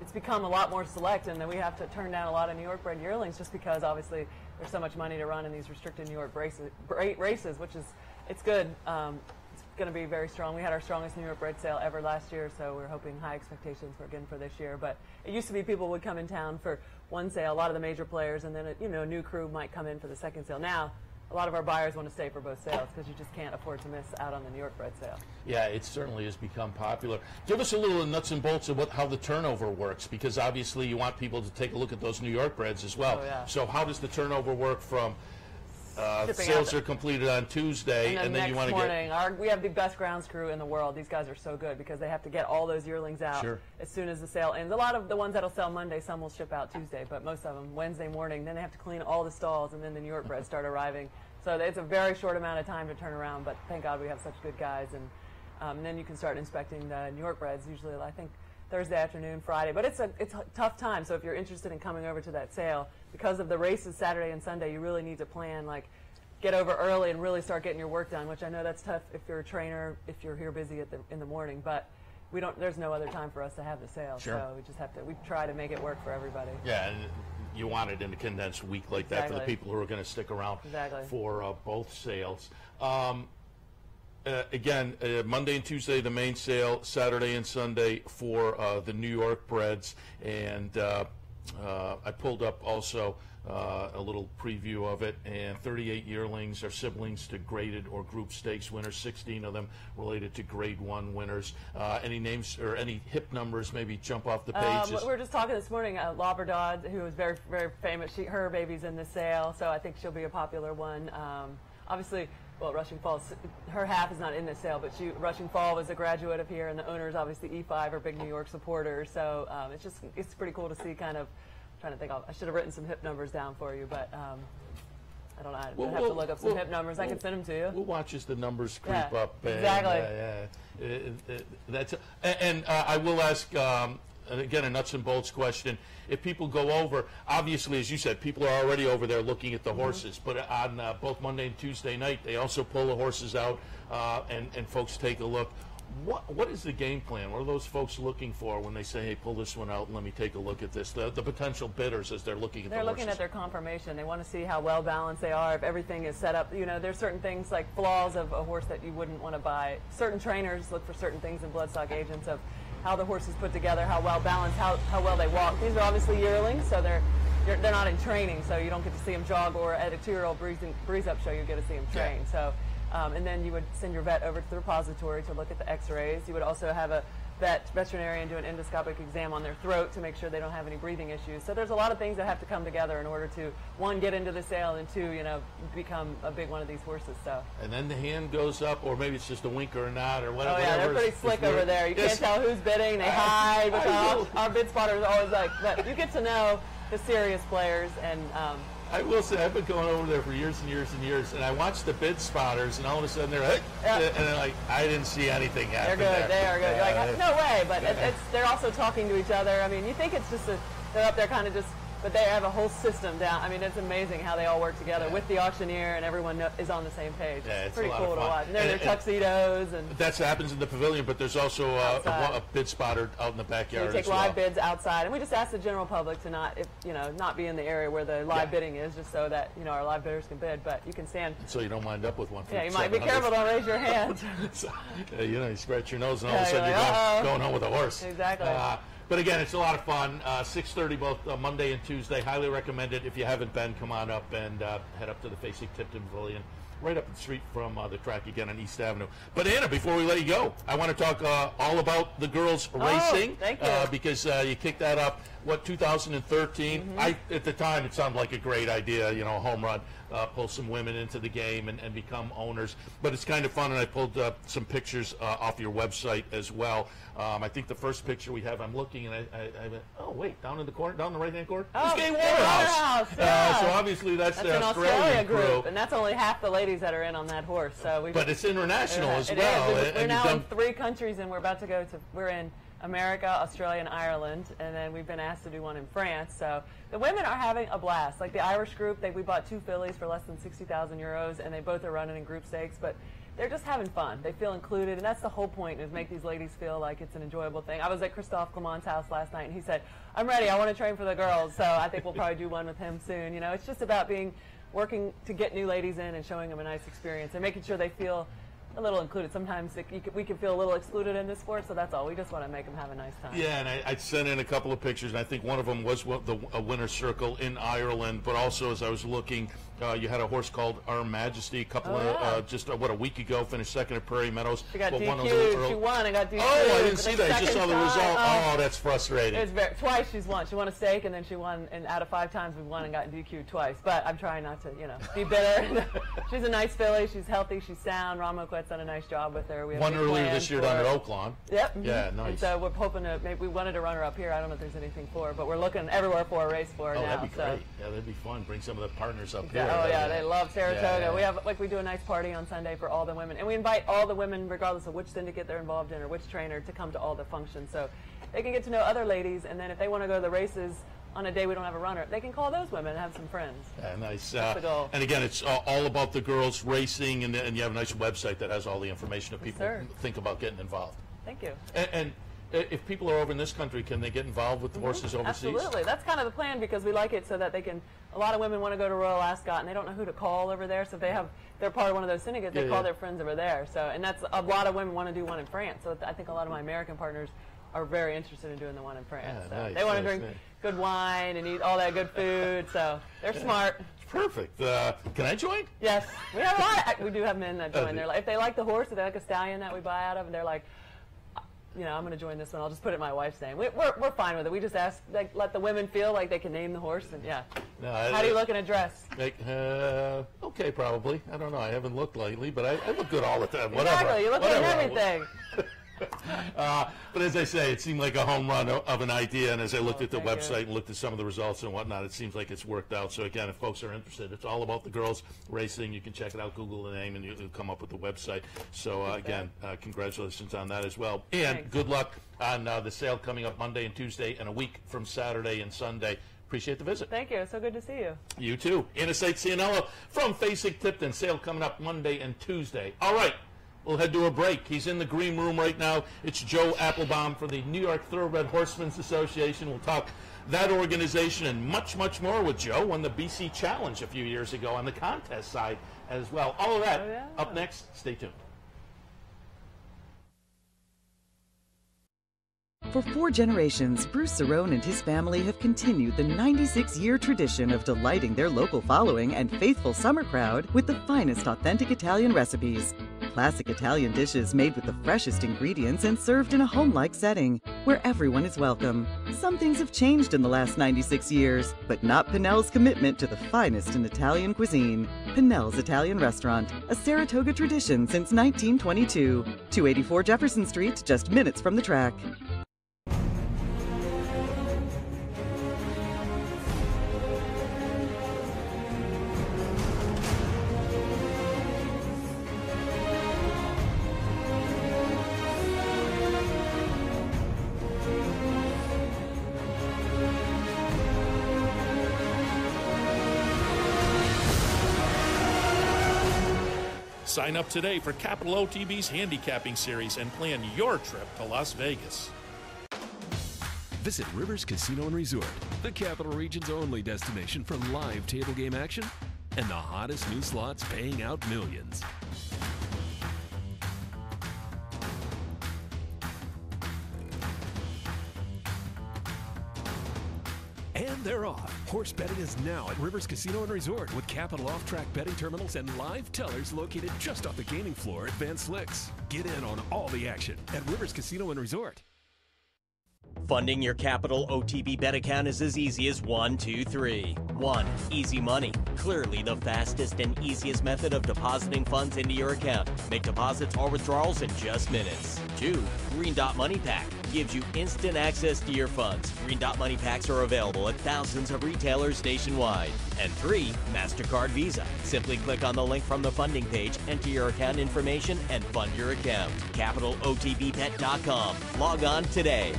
it's become a lot more select, and then we have to turn down a lot of New York bred yearlings just because obviously there's so much money to run in these restricted New York races, which is, it's good. It's going to be very strong. We had our strongest New York Bred Sale ever last year, so we're hoping high expectations for this year. But it used to be people would come in town for one sale, a lot of the major players, and then a new crew might come in for the second sale. Now, a lot of our buyers want to stay for both sales because you just can't afford to miss out on the New York Bred Sale. Yeah, it certainly has become popular. Give us a little nuts and bolts of how the turnover works, because obviously you want people to take a look at those New York Breds as well. Oh, yeah. So how does the turnover work from sales are completed on Tuesday, and then you want to get... We have the best grounds crew in the world. These guys are so good because they have to get all those yearlings out as soon as the sale ends. A lot of the ones that'll sell Monday, some will ship out Tuesday, but most of them Wednesday morning. Then they have to clean all the stalls, and then the New York Breds start arriving. So it's a very short amount of time to turn around, but thank God we have such good guys. And then you can start inspecting the New York Breds, usually, I think, Thursday afternoon, Friday. But it's a tough time, so if you're interested in coming over to that sale, because of the races Saturday and Sunday, you really need to plan, like, get over early and really start getting your work done, which I know that's tough if you're a trainer, if you're here busy in the morning, but there's no other time for us to have the sale. So we just have to, we try to make it work for everybody. Yeah, and you want it in a condensed week like that for the people who are going to stick around for both sales. Again, Monday and Tuesday, the main sale, Saturday and Sunday for the New York Breds, and I pulled up also a little preview of it, and 38 yearlings are siblings to graded or group stakes winners, 16 of them related to grade 1 winners. Any names or any hip numbers maybe jump off the pages? We were just talking this morning, Labrador, who is very, very famous, her baby's in the sale, so I think she'll be a popular one. Obviously, well, Rushing Falls, her half is not in this sale, but Rushing Fall was a graduate of here, and the owners, obviously, E5 are big New York supporters, so it's pretty cool to see kind of, trying to think, I should have written some hip numbers down for you, but I don't know. I'd have to look up some hip numbers. I can send them to you. We'll watch as the numbers creep up. Exactly. And I will ask, again, a nuts and bolts question. If people go over, obviously, as you said, people are already over there looking at the horses, but on both Monday and Tuesday night, they also pull the horses out and folks take a look. What is the game plan? What are those folks looking for when they say, hey, pull this one out and let me take a look at this? The potential bidders as they're looking at the horses. They're looking at their conformation. They want to see how well balanced they are, if everything is set up. There's certain things like flaws of a horse that you wouldn't want to buy. Certain trainers look for certain things in bloodstock agents of how the horse is put together, how well balanced, how well they walk. These are obviously yearlings, so they're not in training, so you don't get to see them jog, or at a 2-year-old breeze-up show you get to see them train. So. And then you would send your vet over to the repository to look at the x-rays. You would also have a veterinarian do an endoscopic exam on their throat to make sure they don't have any breathing issues. So there's a lot of things that have to come together in order to, 1, get into the sale, and 2, become a big one of these horses. So. And then the hand goes up, or maybe it's just a wink or a nod, or whatever. Oh yeah, they're pretty slick over there. You can't tell who's bidding. They hide. Our bid spotter is always like, but you get to know the serious players. And I will say, I've been going over there for years and years and years, and I watch the bid spotters, and all of a sudden they're like, and they're like, I didn't see anything happen. They're good. there. They are good. You're like, no way, but they're also talking to each other. I mean, you think it's just they're up there kind of just, but they have a whole system down. I mean, it's amazing how they all work together with the auctioneer, and everyone is on the same page. Yeah, it's pretty a lot cool of to fun. watch. And they're in their tuxedos. And that happens in the pavilion, but there's also a bid spotter out in the backyard. We take as well. live bids outside, and we just ask the general public to not be in the area where the live bidding is, just so that our live bidders can bid. But you can stand. So you don't wind up with one. For you might be careful. Don't raise your hand. So, you scratch your nose, and all of a sudden you're going home with a horse. Exactly. But again, it's a lot of fun. 6:30 both Monday and Tuesday. Highly recommend it. If you haven't been, come on up and head up to the Facing Tipton Pavilion, right up the street from the track again on East Avenue. But Anna, before we let you go, I want to talk all about the girls racing. Thank you. Because you kicked that up, 2013? At the time, it sounded like a great idea, a home run, pull some women into the game and become owners. But it's kind of fun, and I pulled some pictures off your website as well. I think the first picture we have, I'm looking, and I went, oh, wait, down in the corner, down the right-hand corner? Oh, Gay Waterhouse. Yeah. So obviously that's the an Australian group, crew. and that's only half the ladies that are in on that horse. So but it's international as it well. Is. We're now in 3 countries, and we're in America, Australia, and Ireland, and then we've been asked to do one in France. So the women are having a blast. Like the Irish group, we bought 2 fillies for less than 60,000 euros, and they both are running in group stakes, but they're just having fun. They feel included, and that's the whole point, is make these ladies feel like it's an enjoyable thing. I was at Christophe Clement's house last night, and he said, I'm ready, I want to train for the girls, so I think we'll probably do one with him soon. It's just about working to get new ladies in and showing them a nice experience and making sure they feel a little included. Sometimes we can feel a little excluded in this sport, so that's all. We just want to make them have a nice time. Yeah, and I sent in a couple of pictures, and I think one of them was a winner's circle in Ireland, but also as I was looking, you had a horse called Our Majesty, a couple a week ago, finished second at Prairie Meadows. She got DQ'd. She won and got DQ'd. Oh, I didn't see that. I just saw the result. Oh, that's frustrating. Twice she's won. She won a stake, and then she won, and out of 5 times we've won and gotten DQ'd twice. But I'm trying not to, be bitter. She's a nice filly. She's healthy. She's sound. Ron Moquette's done a nice job with her. We have won earlier this year down at Oaklawn. Yep. Yeah, nice. And so we're hoping we wanted to run her up here. I don't know if there's anything for her, but we're looking everywhere for a race for her now. That'd be great. Yeah, that'd be fun. Bring some of the partners up here. Oh yeah, they love Saratoga. Yeah. We do a nice party on Sunday for all the women, and we invite all the women, regardless of which syndicate they're involved in or which trainer, to come to all the functions, so they can get to know other ladies. And then if they want to go to the races on a day we don't have a runner, they can call those women and have some friends. Yeah, nice. That's the goal. And again, it's all about the girls racing, and you have a nice website that has all the information if people think about getting involved. Thank you. And if people are over in this country, can they get involved with the horses overseas? Absolutely. That's kind of the plan, because we like it so that they can. A lot of women want to go to Royal Ascot, and they don't know who to call over there. So if they're part of one of those syndicates, they call their friends over there. So, and that's a lot of women want to do one in France. So I think a lot of my American partners are very interested in doing the one in France. Yeah, so nice, they want to drink good wine and eat all that good food. So they're smart. Perfect. Can I join? Yes, we have a lot. We do have men that join. If they like the horse, if they like a stallion that we buy out of, and they're like, I'm going to join this one. I'll just put it in my wife's name. We're fine with it. We just ask, let the women feel like they can name the horse, and How do you look in a dress? Okay, probably. I don't know. I haven't looked lately, but I look good all the time. Exactly. You look good in everything. But as I say, it seemed like a home run of an idea, and as I looked at the website and looked at some of the results and whatnot, it seems like it's worked out. So again, if folks are interested, it's all about the girls racing. You can check it out, Google the name, and you'll come up with the website. So again, congratulations on that as well. And good luck on the sale coming up Monday and Tuesday, and a week from Saturday and Sunday. Appreciate the visit. Thank you. So good to see you. You too. Interstate Cianello from Facing Tipton. Sale coming up Monday and Tuesday. All right. We'll head to a break. He's in the green room right now. It's Joe Applebaum from the New York Thoroughbred Horsemen's Association. We'll talk that organization and much, much more with Joe. Won the BC Challenge a few years ago on the contest side as well. All of that up next. Stay tuned. For 4 generations, Bruce Cerrone and his family have continued the 96-year tradition of delighting their local following and faithful summer crowd with the finest authentic Italian recipes. Classic Italian dishes made with the freshest ingredients and served in a home-like setting, where everyone is welcome. Some things have changed in the last 96 years, but not Pinnell's commitment to the finest in Italian cuisine. Pinnell's Italian Restaurant, a Saratoga tradition since 1922. 284 Jefferson Street, just minutes from the track. Sign up today for Capital OTB's handicapping series and plan your trip to Las Vegas. Visit Rivers Casino and Resort, the Capital Region's only destination for live table game action and the hottest new slots paying out millions. And they're off. Horse betting is now at Rivers Casino and Resort with Capital off-track betting terminals and live tellers located just off the gaming floor at Van Slyck's. Get in on all the action at Rivers Casino and Resort. Funding your Capital OTB bet account is as easy as 1, 2, 3. 1. Easy Money. Clearly the fastest and easiest method of depositing funds into your account. Make deposits or withdrawals in just minutes. 2. Green Dot Money Pack. Gives you instant access to your funds. Green Dot Money Packs are available at thousands of retailers nationwide. And 3. MasterCard Visa. Simply click on the link from the funding page, enter your account information, and fund your account. CapitalOTBBet.com. Log on today.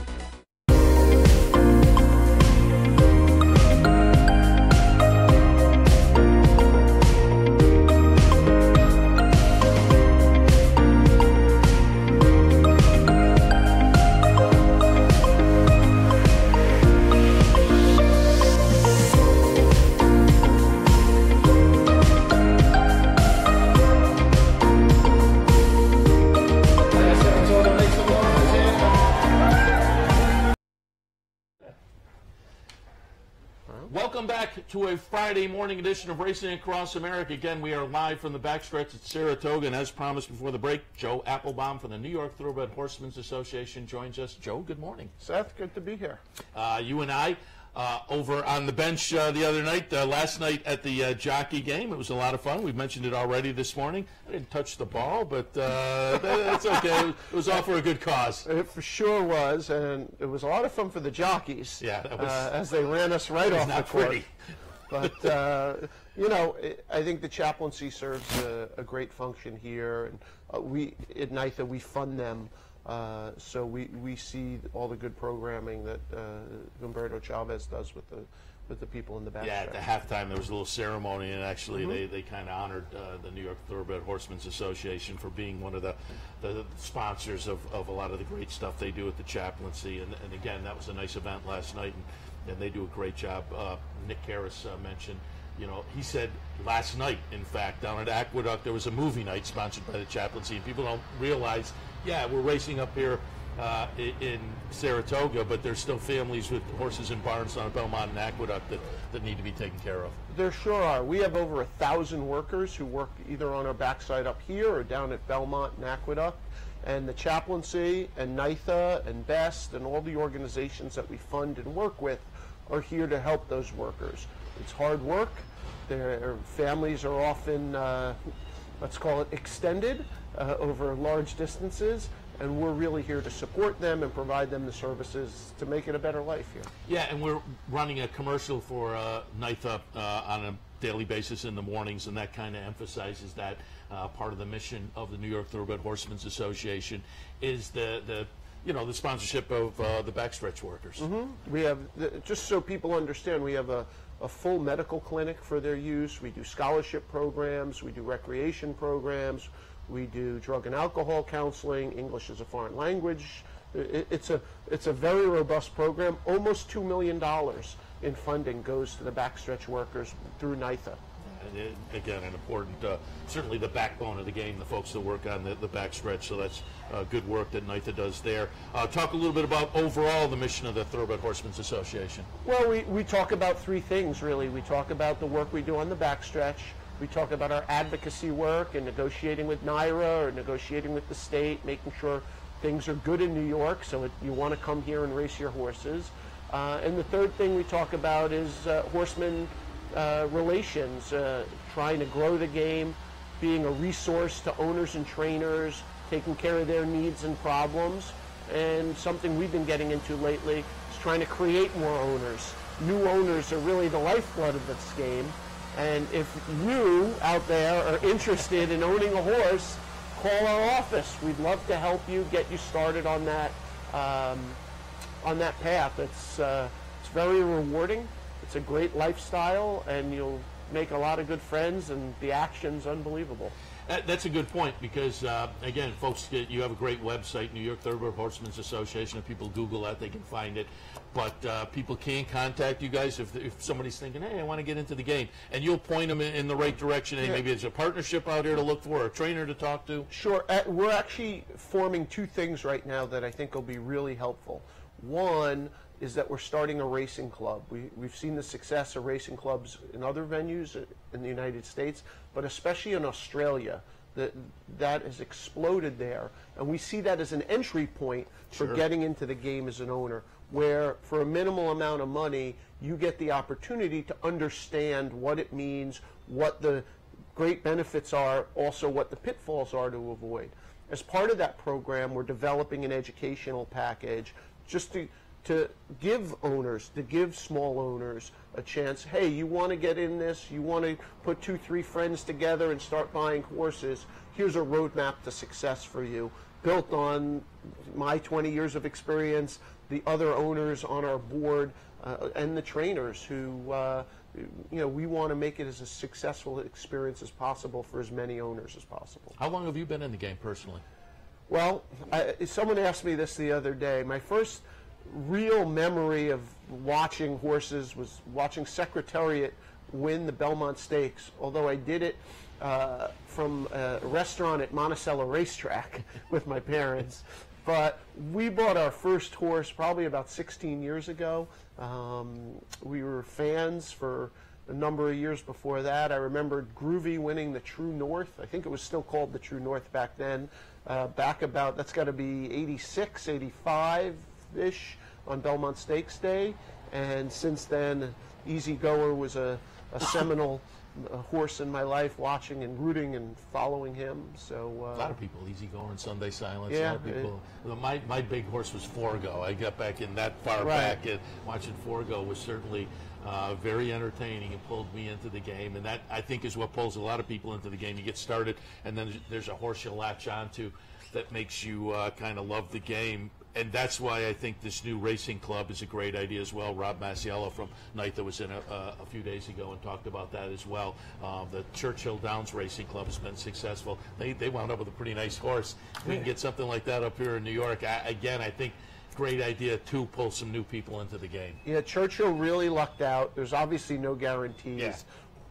Welcome back to a Friday morning edition of Racing Across America. Again, we are live from the backstretch at Saratoga, and as promised before the break, Joe Applebaum from the New York Thoroughbred Horsemen's Association joins us. Joe, good morning. Seth, good to be here. You and I over on the bench the other night, last night at the jockey game. It was a lot of fun. We've mentioned it already this morning. I didn't touch the ball, but that's okay. It was all for a good cause. It for sure was, and it was a lot of fun for the jockeys. Yeah, that was, as they ran us right off the court. Pretty. But you know, I think the chaplaincy serves a great function here, and we at NYTHA we fund them. So we see all the good programming that Humberto Chavez does with the people in the back. Yeah, at the halftime there was a little ceremony, and actually they kind of honored the New York Thoroughbred Horsemen's Association for being one of the sponsors of a lot of the great stuff they do at the chaplaincy. And again, that was a nice event last night, and they do a great job. Nick Karras mentioned, you know, he said last night, in fact, down at Aqueduct, there was a movie night sponsored by the chaplaincy, and people don't realize, yeah, we're racing up here in Saratoga, but there's still families with horses and barns down at Belmont and Aqueduct that need to be taken care of. There sure are. We have over 1,000 workers who work either on our backside up here or down at Belmont and Aqueduct. And the chaplaincy and NYTHA and BEST and all the organizations that we fund and work with are here to help those workers. It's hard work. Their families are often, let's call it extended, over large distances, and we're really here to support them and provide them the services to make it a better life here. Yeah, and we're running a commercial for NYTHA on a daily basis in the mornings, and that kind of emphasizes that part of the mission of the New York Thoroughbred Horsemen's Association is the sponsorship of the backstretch workers. We have, just so people understand, we have a full medical clinic for their use. We do scholarship programs. We do recreation programs. We do drug and alcohol counseling, English as a foreign language. It's a very robust program. Almost $2 million in funding goes to the backstretch workers through NYTHA. Again, an important, certainly the backbone of the game, the folks that work on the backstretch, so that's good work that NYTHA does there. Talk a little bit about overall the mission of the Thoroughbred Horsemen's Association. Well, we talk about three things, really. We talk about the work we do on the backstretch. We talk about our advocacy work and negotiating with NYRA or negotiating with the state, making sure things are good in New York, so you want to come here and race your horses. And the third thing we talk about is horseman relations, trying to grow the game, being a resource to owners and trainers, taking care of their needs and problems. And something we've been getting into lately is trying to create more owners. New owners are really the lifeblood of this game. And if you out there are interested in owning a horse, call our office. We'd love to help you, get you started on that path. It's very rewarding. It's a great lifestyle, and you'll make a lot of good friends, and the action's unbelievable. That's a good point because, again, folks, you have a great website, New York Thoroughbred Horsemen's Association. If people Google that, they can find it. But people can contact you guys if somebody's thinking, hey, I want to get into the game. And you'll point them in the right direction. Hey, maybe there's a partnership out here to look for, or a trainer to talk to. Sure. We're actually forming two things right now that I think will be really helpful. One is that we're starting a racing club. We've seen the success of racing clubs in other venues in the United States, but especially in Australia. That has exploded there, and we see that as an entry point for getting into the game as an owner, where for a minimal amount of money you get the opportunity to understand what it means, what the great benefits are, also what the pitfalls are to avoid. As part of that program, we're developing an educational package just to give owners, to give small owners a chance. Hey, you want to get in this, you want to put 2-3 friends together and start buying horses, here's a roadmap to success for you, built on my 20 years of experience, the other owners on our board, and the trainers who, we want to make it as a successful experience as possible for as many owners as possible. How long have you been in the game personally? Well, someone asked me this the other day. My first real memory of watching horses was watching Secretariat win the Belmont Stakes, although I did it from a restaurant at Monticello Racetrack with my parents. But we bought our first horse probably about 16 years ago. We were fans for a number of years before that. I remember Groovy winning the True North. I think it was still called the True North back then. Back about, that's got to be 86, 85-ish on Belmont Stakes Day. And since then, Easy Goer was a seminal horse in my life, watching and rooting and following him. So a lot of people, Easy Goer and Sunday Silence. Yeah, a lot of people. My big horse was Forgo. I got back in that far back, and watching Forgo was certainly very entertaining and pulled me into the game. And that, I think, is what pulls a lot of people into the game. You get started, and then there's a horse you latch onto that makes you kind of love the game. And that's why I think this new racing club is a great idea as well. Rob Masiello from NYTHA was in a few days ago and talked about that as well. The Churchill Downs Racing Club has been successful. They wound up with a pretty nice horse. We can get something like that up here in New York. Again, I think great idea to pull some new people into the game. Yeah, Churchill really lucked out. There's obviously no guarantees,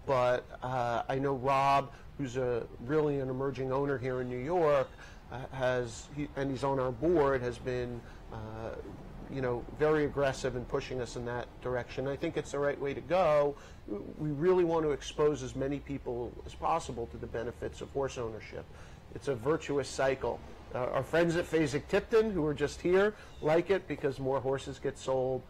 but I know Rob, who's really an emerging owner here in New York, and he's on our board, has been very aggressive in pushing us in that direction. I think it's the right way to go. We really want to expose as many people as possible to the benefits of horse ownership. It's a virtuous cycle. Our friends at Fasig-Tipton, who are just here, like it because more horses get sold.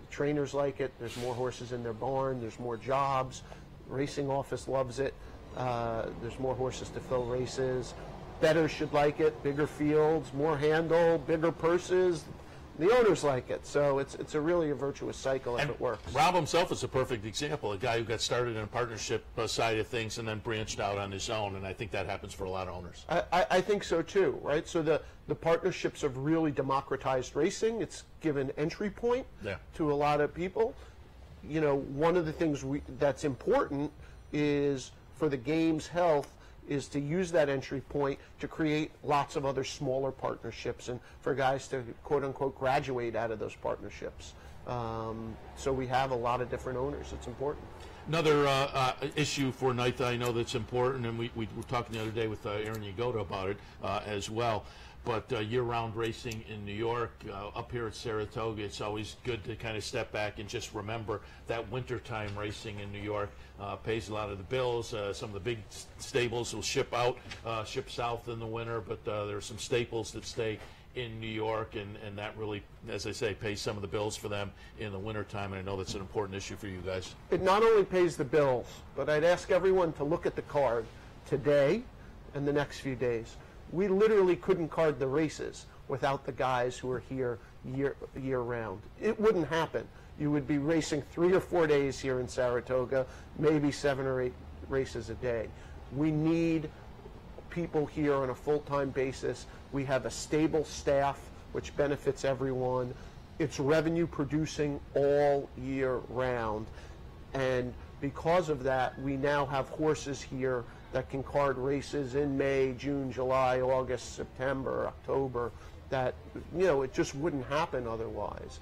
Trainers like it. There's more horses in their barn. There's more jobs. Racing office loves it. There's more horses to fill races. Bettors should like it. Bigger fields, more handle, bigger purses. The owners like it. So it's a really a virtuous cycle if it works. Rob himself is a perfect example, a guy who got started in a partnership side of things and then branched out on his own, and I think that happens for a lot of owners. I think so too, right? So the partnerships have really democratized racing. It's given entry point to a lot of people. One of the things that's important is for the game's health is to use that entry point to create lots of other smaller partnerships and for guys to quote-unquote graduate out of those partnerships. So we have a lot of different owners. It's important. Another issue for NYTHA I know that's important, and we were talking the other day with Aaron Yagoda about it as well, but year-round racing in New York, up here at Saratoga, it's always good to kind of step back and just remember that wintertime racing in New York pays a lot of the bills. Some of the big stables will ship south in the winter, but there are some staples that stay in New York, and that really, as I say, pays some of the bills for them in the wintertime, and I know that's an important issue for you guys. It not only pays the bills, but I'd ask everyone to look at the card today and the next few days. We literally couldn't card the races without the guys who are here year round. It wouldn't happen. You would be racing 3 or 4 days here in Saratoga, maybe 7 or 8 races a day. We need people here on a full-time basis. We have a stable staff, which benefits everyone. It's revenue producing all year round. And because of that, we now have horses here that can card races in May, June, July, August, September, October, that, you know, it just wouldn't happen otherwise.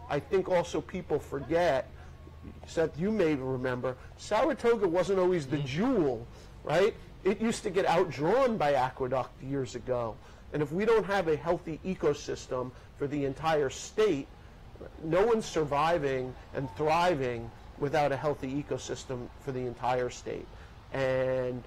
I think also people forget, Seth, you may remember, Saratoga wasn't always the jewel, right? It used to get outdrawn by Aqueduct years ago. And if we don't have a healthy ecosystem for the entire state, no one's surviving and thriving without a healthy ecosystem for the entire state. And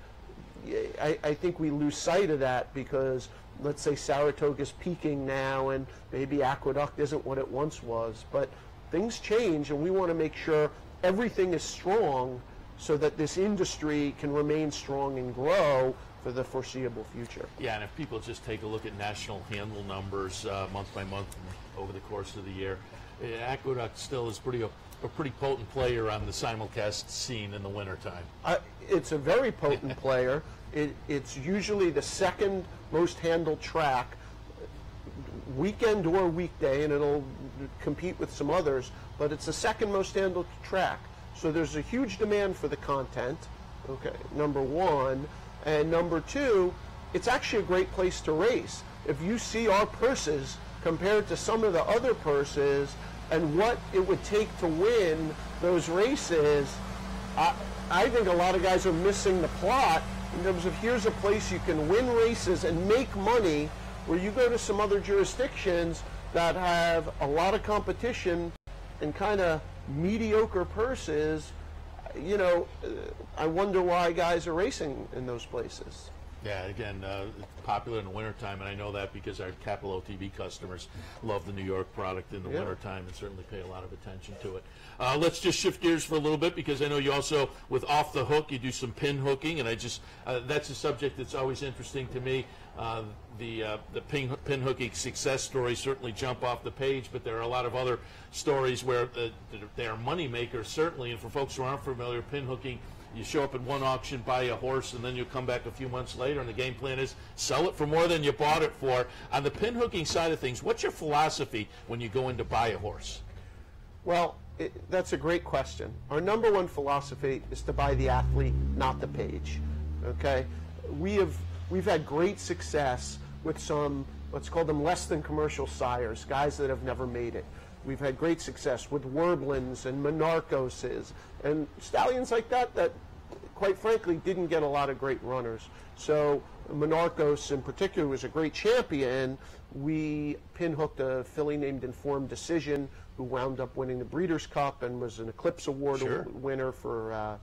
I think we lose sight of that because, let's say, Saratoga's peaking now and maybe Aqueduct isn't what it once was. But things change, and we want to make sure everything is strong so that this industry can remain strong and grow for the foreseeable future. Yeah, and if people just take a look at national handle numbers month by month over the course of the year, Aqueduct still is a pretty potent player on the simulcast scene in the wintertime. It's a very potent player. It's usually the second most handled track, weekend or weekday, and it'll compete with some others, but it's the second most handled track. So there's a huge demand for the content, okay, number one. And number two, it's actually a great place to race. If you see our purses compared to some of the other purses and what it would take to win those races, I think a lot of guys are missing the plot in terms of here's a place you can win races and make money, where you go to some other jurisdictions that have a lot of competition and kind of mediocre purses. You know, I wonder why guys are racing in those places. Yeah, again, it's popular in the wintertime, and I know that because our Capital OTB customers love the New York product in the wintertime and certainly pay a lot of attention to it. Let's just shift gears for a little bit, because I know you also, with Off the Hook, you do some pin hooking, and I just that's a subject that's always interesting to me. The pin hooking success stories certainly jump off the page, but there are a lot of other stories where they are money makers, certainly. And for folks who aren't familiar, pin hooking, you show up at one auction, buy a horse, and then you come back a few months later, and the game plan is sell it for more than you bought it for. On the pin hooking side of things, what's your philosophy when you go in to buy a horse? Well, that's a great question. Our number one philosophy is to buy the athlete, not the page. Okay, we've had great success with some, let's call them less than commercial sires, guys that have never made it. We've had great success with Werblins and Monarchoses and stallions like that that, quite frankly, didn't get a lot of great runners. So Monarchos in particular was a great champion. We pinhooked a filly named Informed Decision, who wound up winning the Breeders' Cup and was an Eclipse Award winner for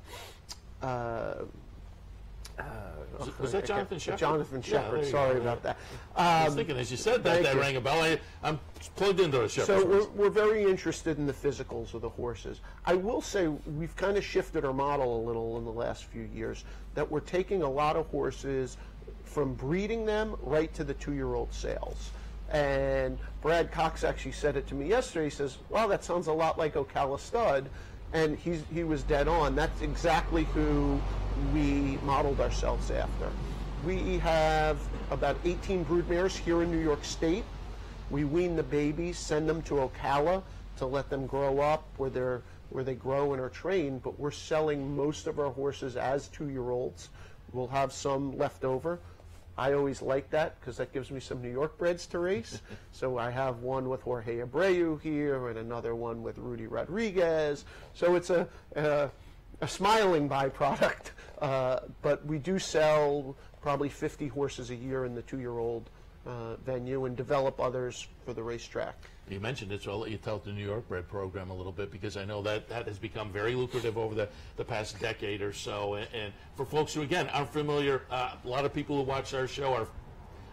was that Jonathan Shepherd? Jonathan Shepherd, sorry about that. I was thinking, as you said that rang a bell. I'm plugged into a Shepherd. So we're very interested in the physicals of the horses. I will say we've kind of shifted our model a little in the last few years, that we're taking a lot of horses from breeding them right to the 2-year-old sales. And Brad Cox actually said it to me yesterday. He says, "Wow, that sounds a lot like Ocala Stud." And he was dead on. That's exactly who we modeled ourselves after. We have about 18 broodmares here in New York State. We wean the babies, send them to Ocala to let them grow up where they grow and are trained, but we're selling most of our horses as 2-year-olds. We'll have some left over. I always like that because that gives me some New York breds to race. So I have one with Jorge Abreu here and another one with Rudy Rodriguez. So it's a smiling byproduct. But we do sell probably 50 horses a year in the 2-year-old venue and develop others for the racetrack. You mentioned it, so I'll let you tell the New York bred program a little bit, because I know that has become very lucrative over the past decade or so. And for folks who, again, aren't familiar, a lot of people who watch our show are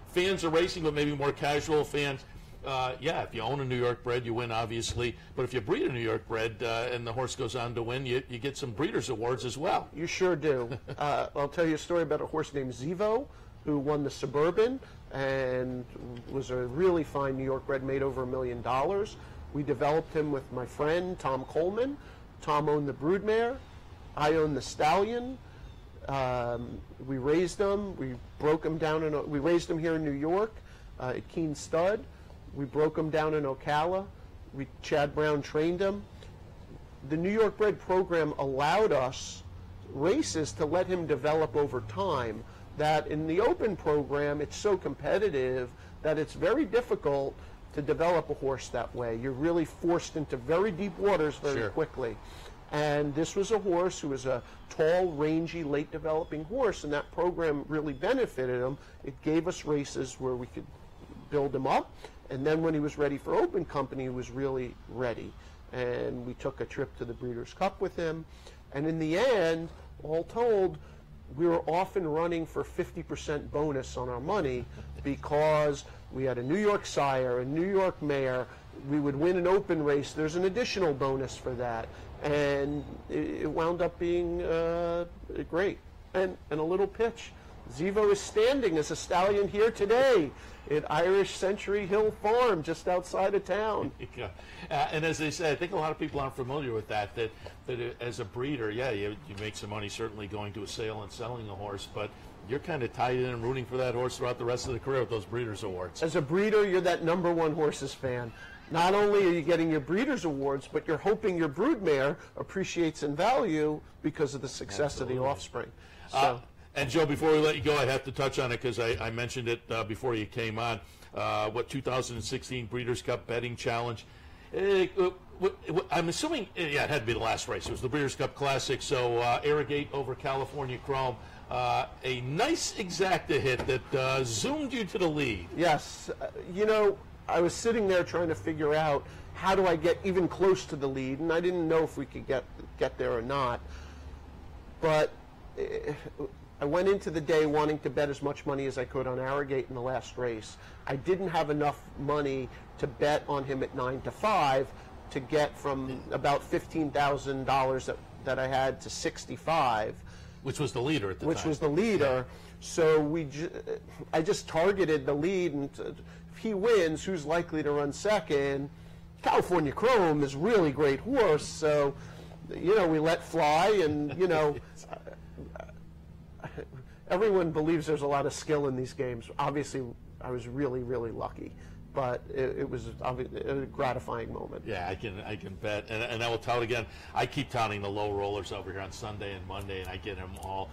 fans of racing, but maybe more casual fans. Yeah, if you own a New York bred, you win, obviously. But if you breed a New York bred and the horse goes on to win, you get some breeders' awards as well. You sure do. I'll tell you a story about a horse named Zevo, who won the Suburban and was a really fine New York bred, made over $1 million. We developed him with my friend Tom Coleman. Tom owned the broodmare. I owned the stallion. We raised him. We broke him down. We raised him here in New York at Keene Stud. We broke him down in Ocala. Chad Brown trained him. the New York bred program allowed us races to let him develop over time. That in the open program, it's so competitive that it's very difficult to develop a horse that way. You're really forced into very deep waters very quickly. And this was a horse who was a tall, rangy, late developing horse, and that program really benefited him. It gave us races where we could build him up, and then when he was ready for open company, he was really ready. And we took a trip to the Breeders' Cup with him, and in the end, all told, we were often running for 50% bonus on our money because we had a New York sire, a New York mare. We would win an open race. There's an additional bonus for that. And it wound up being great. And a little pitch. Zevo is standing as a stallion here today at Irish Century Hill Farm, just outside of town. And as they say, I think a lot of people aren't familiar with that as a breeder, yeah, you make some money certainly going to a sale and selling a horse, but you're kind of tied in and rooting for that horse throughout the rest of the career with those Breeders' Awards. As a breeder, you're that #1 horses fan. Not only are you getting your Breeders' Awards, but you're hoping your broodmare appreciates in value because of the success of the offspring. So. And Joe, before we let you go, I have to touch on it because I mentioned it before you came on. 2016 Breeders' Cup Betting Challenge. I'm assuming, it had to be the last race. It was the Breeders' Cup Classic, so Arrogate over California Chrome. A nice exacta hit that zoomed you to the lead. Yes. I was sitting there trying to figure out how do I get even close to the lead, and I didn't know if we could get there or not. But I went into the day wanting to bet as much money as I could on Arrogate in the last race. I didn't have enough money to bet on him at 9-5 to get from about $15,000 that I had to 65. Which was the leader at the time. Which was the leader. Yeah. So I just targeted the lead, and if he wins, who's likely to run second? California Chrome is a really great horse, so we let fly, and everyone believes there's a lot of skill in these games. Obviously, I was really, really lucky, but it was a gratifying moment. Yeah, I can bet, and I will tout again. I keep touting the low rollers over here on Sunday and Monday, and I get them all.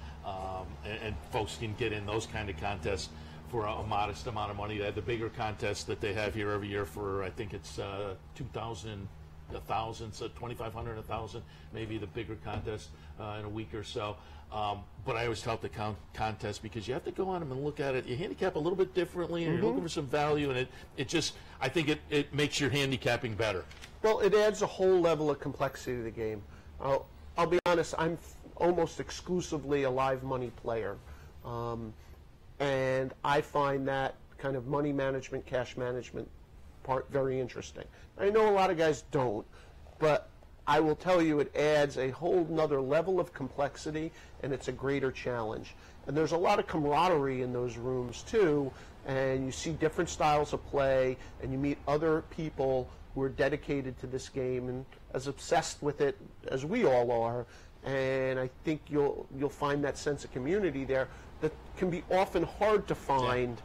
And folks can get in those kind of contests for a modest amount of money. They have the bigger contest that they have here every year for, I think it's $2,000, $1,000, so $2,500, $1,000, maybe the bigger contest in a week or so. But I always tout the contest because you have to go on them and look at it. You handicap a little bit differently, and you're looking for some value, and it just, I think it makes your handicapping better. Well, it adds a whole level of complexity to the game. I'll be honest, I'm almost exclusively a live money player. And I find that kind of money management, cash management part very interesting. I know a lot of guys don't, but I will tell you it adds a whole nother level of complexity, and it's a greater challenge. And there's a lot of camaraderie in those rooms too, and you see different styles of play, and you meet other people who are dedicated to this game and as obsessed with it as we all are. And I think you'll find that sense of community there that can be often hard to find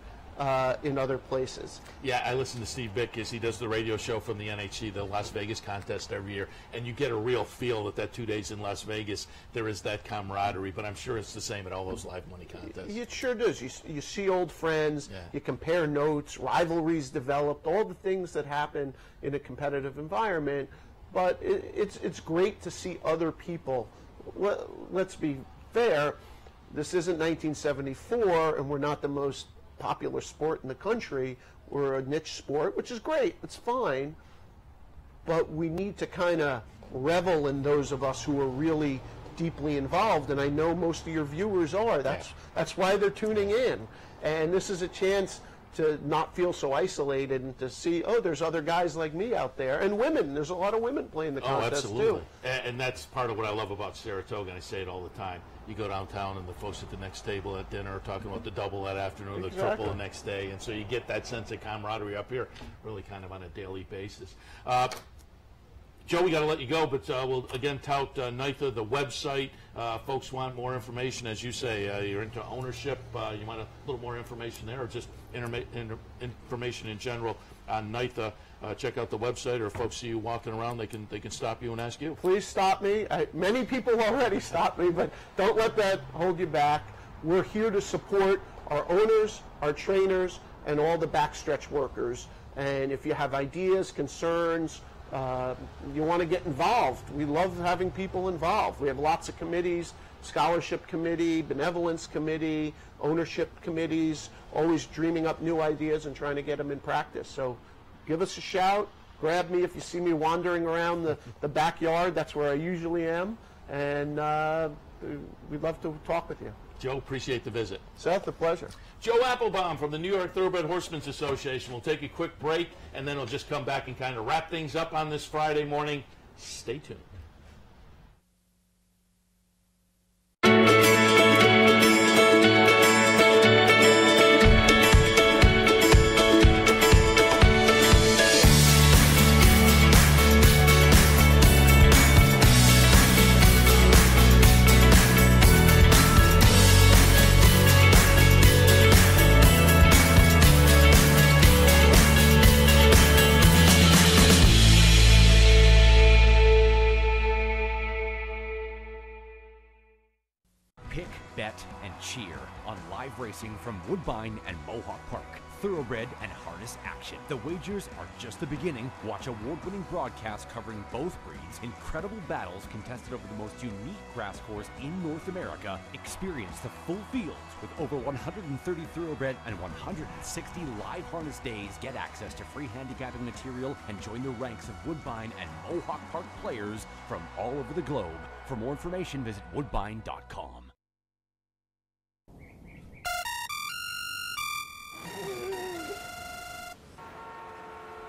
in other places. Yeah, I listen to Steve Bick as he does the radio show from the NHC, the Las Vegas contest every year, and you get a real feel that 2 days in Las Vegas, there is that camaraderie, but I'm sure it's the same at all those live money contests. It sure does. You see old friends, you compare notes, rivalries developed, all the things that happen in a competitive environment, but it's great to see other people. Let's be fair, this isn't 1974, and we're not the most popular sport in the country. We're a niche sport, which is great. It's fine. But we need to kind of revel in those of us who are really deeply involved, and I know most of your viewers are. That's why they're tuning in. And this is a chance to not feel so isolated and to see, there's other guys like me out there. And women. There's a lot of women playing the contest, absolutely. too. And that's part of what I love about Saratoga, and I say it all the time. You go downtown and the folks at the next table at dinner are talking about the double that afternoon, the triple the next day. And so you get that sense of camaraderie up here really kind of on a daily basis. Joe, we got to let you go, but we'll again tout NYTHA, the website. Folks want more information, as you say. You're into ownership. You want a little more information there, or just information in general on NYTHA. Check out the website, or if folks see you walking around, they can stop you and ask you. Please stop me. Many people already stop me, but don't let that hold you back. We're here to support our owners, our trainers, and all the backstretch workers. And if you have ideas, concerns, you want to get involved, we love having people involved. We have lots of committees, scholarship committee, benevolence committee, ownership committees, always dreaming up new ideas and trying to get them in practice. So give us a shout, grab me if you see me wandering around the backyard. That's where I usually am, and we'd love to talk with you. Joe, appreciate the visit. Seth, a pleasure. Joe Applebaum from the New York Thoroughbred Horsemen's Association. We'll take a quick break, and then we'll just come back and kind of wrap things up on this Friday morning. Stay tuned. Cheer on live racing from Woodbine and Mohawk Park. Thoroughbred and harness action. The wagers are just the beginning. Watch award-winning broadcasts covering both breeds, incredible battles contested over the most unique grass course in North America. Experience the full fields with over 130 thoroughbred and 160 live harness days. Get access to free handicapping material and join the ranks of Woodbine and Mohawk Park players from all over the globe. For more information, visit woodbine.com.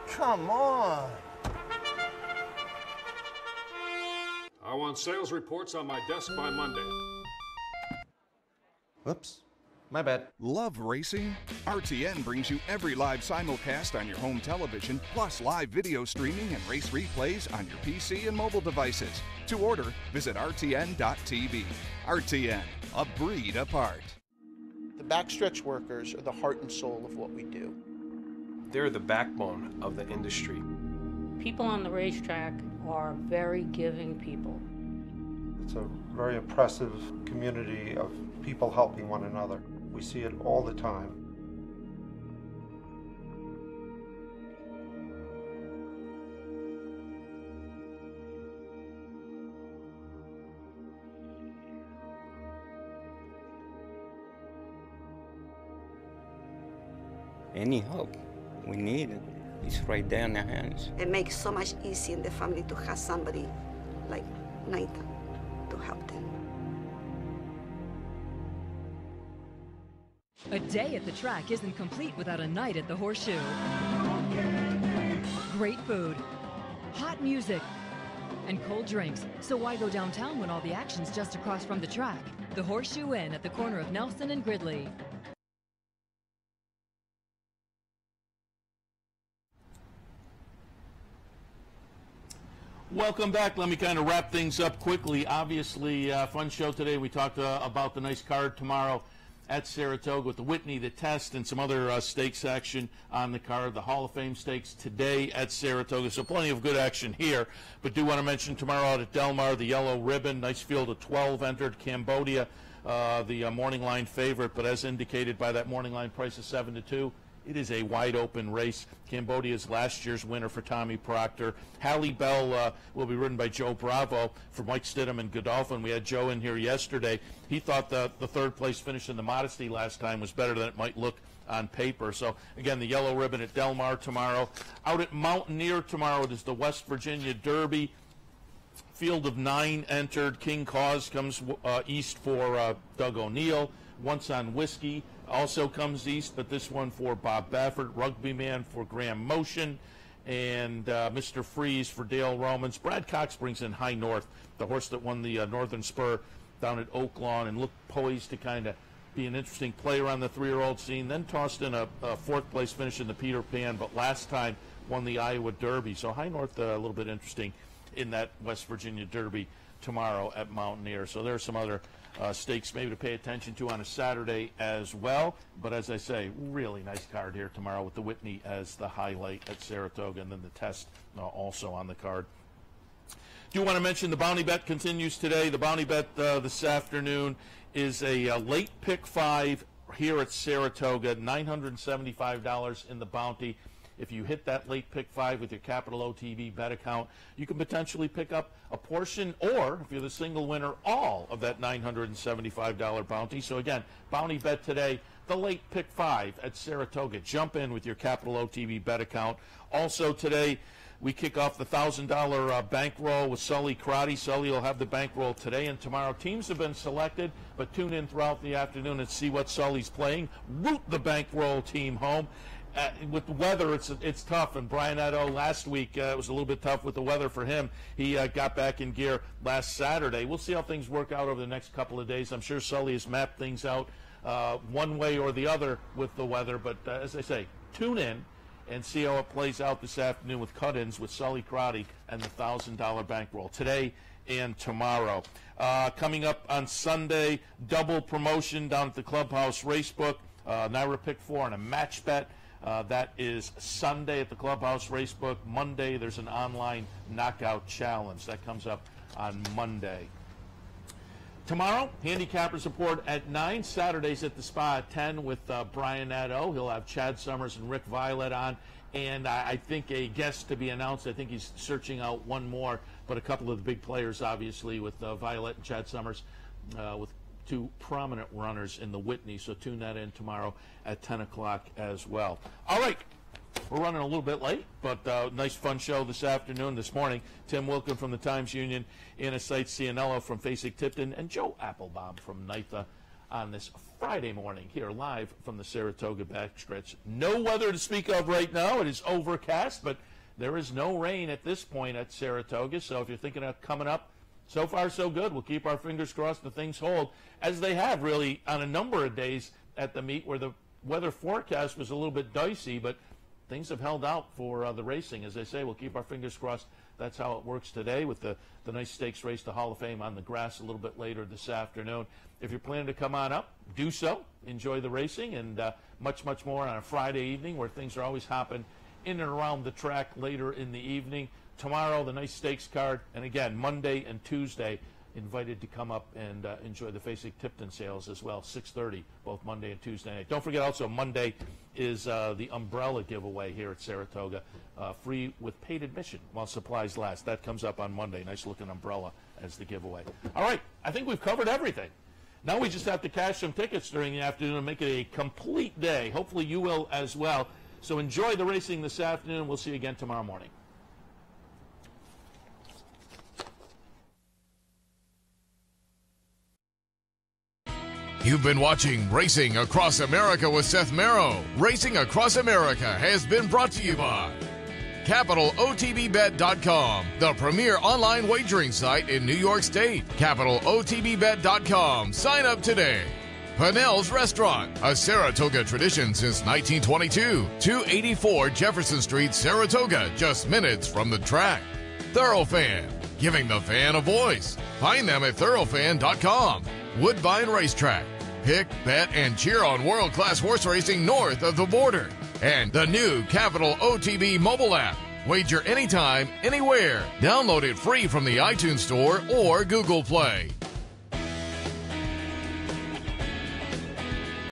Come on. I want sales reports on my desk by Monday. Whoops. My bad. Love racing? RTN brings you every live simulcast on your home television, plus live video streaming and race replays on your PC and mobile devices. To order, visit rtn.tv. RTN, a breed apart. The backstretch workers are the heart and soul of what we do. They're the backbone of the industry. People on the racetrack are very giving people. It's a very impressive community of people helping one another. We see it all the time. Any help we need it. It's right there in their hands. It makes so much easier in the family to have somebody like NYTHA to help them. A day at the track isn't complete without a night at the Horseshoe. Great food, hot music, and cold drinks. So why go downtown when all the action's just across from the track? The Horseshoe Inn at the corner of Nelson and Gridley. Welcome back. Let me kind of wrap things up quickly. Obviously, fun show today. We talked about the nice card tomorrow at Saratoga with the Whitney, the Test, and some other stakes action on the card. The Hall of Fame Stakes today at Saratoga, so plenty of good action here. But do want to mention tomorrow out at Del Mar, the Yellow Ribbon. Nice field of 12 entered. Cambodia, the morning line favorite, but as indicated by that morning line price of 7-2. It is a wide-open race. Cambodia's last year's winner for Tommy Proctor. Halle Bell will be ridden by Joe Bravo for Mike Stidham and Godolphin. We had Joe in here yesterday. He thought the third-place finish in the Modesty last time was better than it might look on paper. So, again, the Yellow Ribbon at Del Mar tomorrow. Out at Mountaineer tomorrow, it is the West Virginia Derby. Field of 9 entered. King Cause comes east for Doug O'Neill. Once on Whiskey also comes east, but this one for Bob Baffert. Rugby Man for Graham Motion, and Mr. Freeze for Dale Romans. Brad Cox brings in High North, the horse that won the Northern Spur down at Oak Lawn and looked poised to kind of be an interesting player on the 3-year-old scene. Then tossed in a fourth-place finish in the Peter Pan, but last time won the Iowa Derby. So High North a little bit interesting in that West Virginia Derby tomorrow at Mountaineer. So there are some other stakes maybe to pay attention to on a Saturday as well. But as I say, really nice card here tomorrow with the Whitney as the highlight at Saratoga, and then the test also on the card. Do want to mention the Bounty Bet continues today. The Bounty Bet this afternoon is a late pick 5 here at Saratoga, $975 in the Bounty. If you hit that late pick 5 with your Capital OTB bet account, you can potentially pick up a portion, or if you're the single winner, all of that $975 bounty. So again, Bounty Bet today, the late pick 5 at Saratoga. Jump in with your Capital OTB bet account. Also today, we kick off the $1,000 bankroll with Sully Crotty. Sully will have the bankroll today and tomorrow. Teams have been selected, but tune in throughout the afternoon and see what Sully's playing. Root the bankroll team home. With the weather, it's tough, and Brian Edo last week, it was a little bit tough with the weather for him. He got back in gear last Saturday. We'll see how things work out over the next couple of days. I'm sure Sully has mapped things out one way or the other with the weather, but as I say, tune in and see how it plays out this afternoon with cut-ins with Sully Crotty and the $1,000 bankroll today and tomorrow. Coming up on Sunday, double promotion down at the Clubhouse Racebook, NYRA Pick 4 and a match bet. That is Sunday at the Clubhouse Racebook. Monday, there's an online knockout challenge. That comes up on Monday. Tomorrow, Handicappers Report at 9. Saturdays at the Spa at 10 with Brian Nadeau. He'll have Chad Summers and Rick Violet on. And I think a guest to be announced. I think he's searching out one more. But a couple of the big players, obviously, with Violet and Chad Summers, with two prominent runners in the Whitney. So tune that in tomorrow at 10 o'clock as well. All right. We're running a little bit late, but nice fun show this afternoon. This morning, Tim Wilkin from the Times-Union, Anna Seitz Cianello from Fasig-Tipton, and Joe Applebaum from NYTHA on this Friday morning here live from the Saratoga backstretch. No weather to speak of right now. It is overcast, but there is no rain at this point at Saratoga. So if you're thinking of coming up, so far so good. We'll keep our fingers crossed that things hold, as they have really on a number of days at the meet where the weather forecast was a little bit dicey, but things have held out for the racing. As I say, we'll keep our fingers crossed. That's how it works today with the nice stakes race to Hall of Fame on the grass a little bit later this afternoon. If you're planning to come on up, do so. Enjoy the racing and much, much more on a Friday evening where things are always hopping in and around the track later in the evening. Tomorrow, the nice stakes card. And again, Monday and Tuesday, invited to come up and enjoy the Fasig-Tipton sales as well, 6:30, both Monday and Tuesday night. Don't forget also, Monday is the umbrella giveaway here at Saratoga, free with paid admission while supplies last. That comes up on Monday. Nice looking umbrella as the giveaway. All right, I think we've covered everything. Now we just have to cash some tickets during the afternoon and make it a complete day. Hopefully you will as well. So enjoy the racing this afternoon. We'll see you again tomorrow morning. You've been watching Racing Across America with Seth Merrow. Racing Across America has been brought to you by CapitalOTBBet.com, the premier online wagering site in New York State. CapitalOTBBet.com. Sign up today. Pinnell's Restaurant, a Saratoga tradition since 1922. 284 Jefferson Street, Saratoga, just minutes from the track. Thoroughfan, giving the fan a voice. Find them at thoroughfan.com. Woodbine Racetrack. Pick, bet, and cheer on world-class horse racing north of the border. And the new Capital OTB mobile app. Wager anytime, anywhere. Download it free from the iTunes Store or Google Play.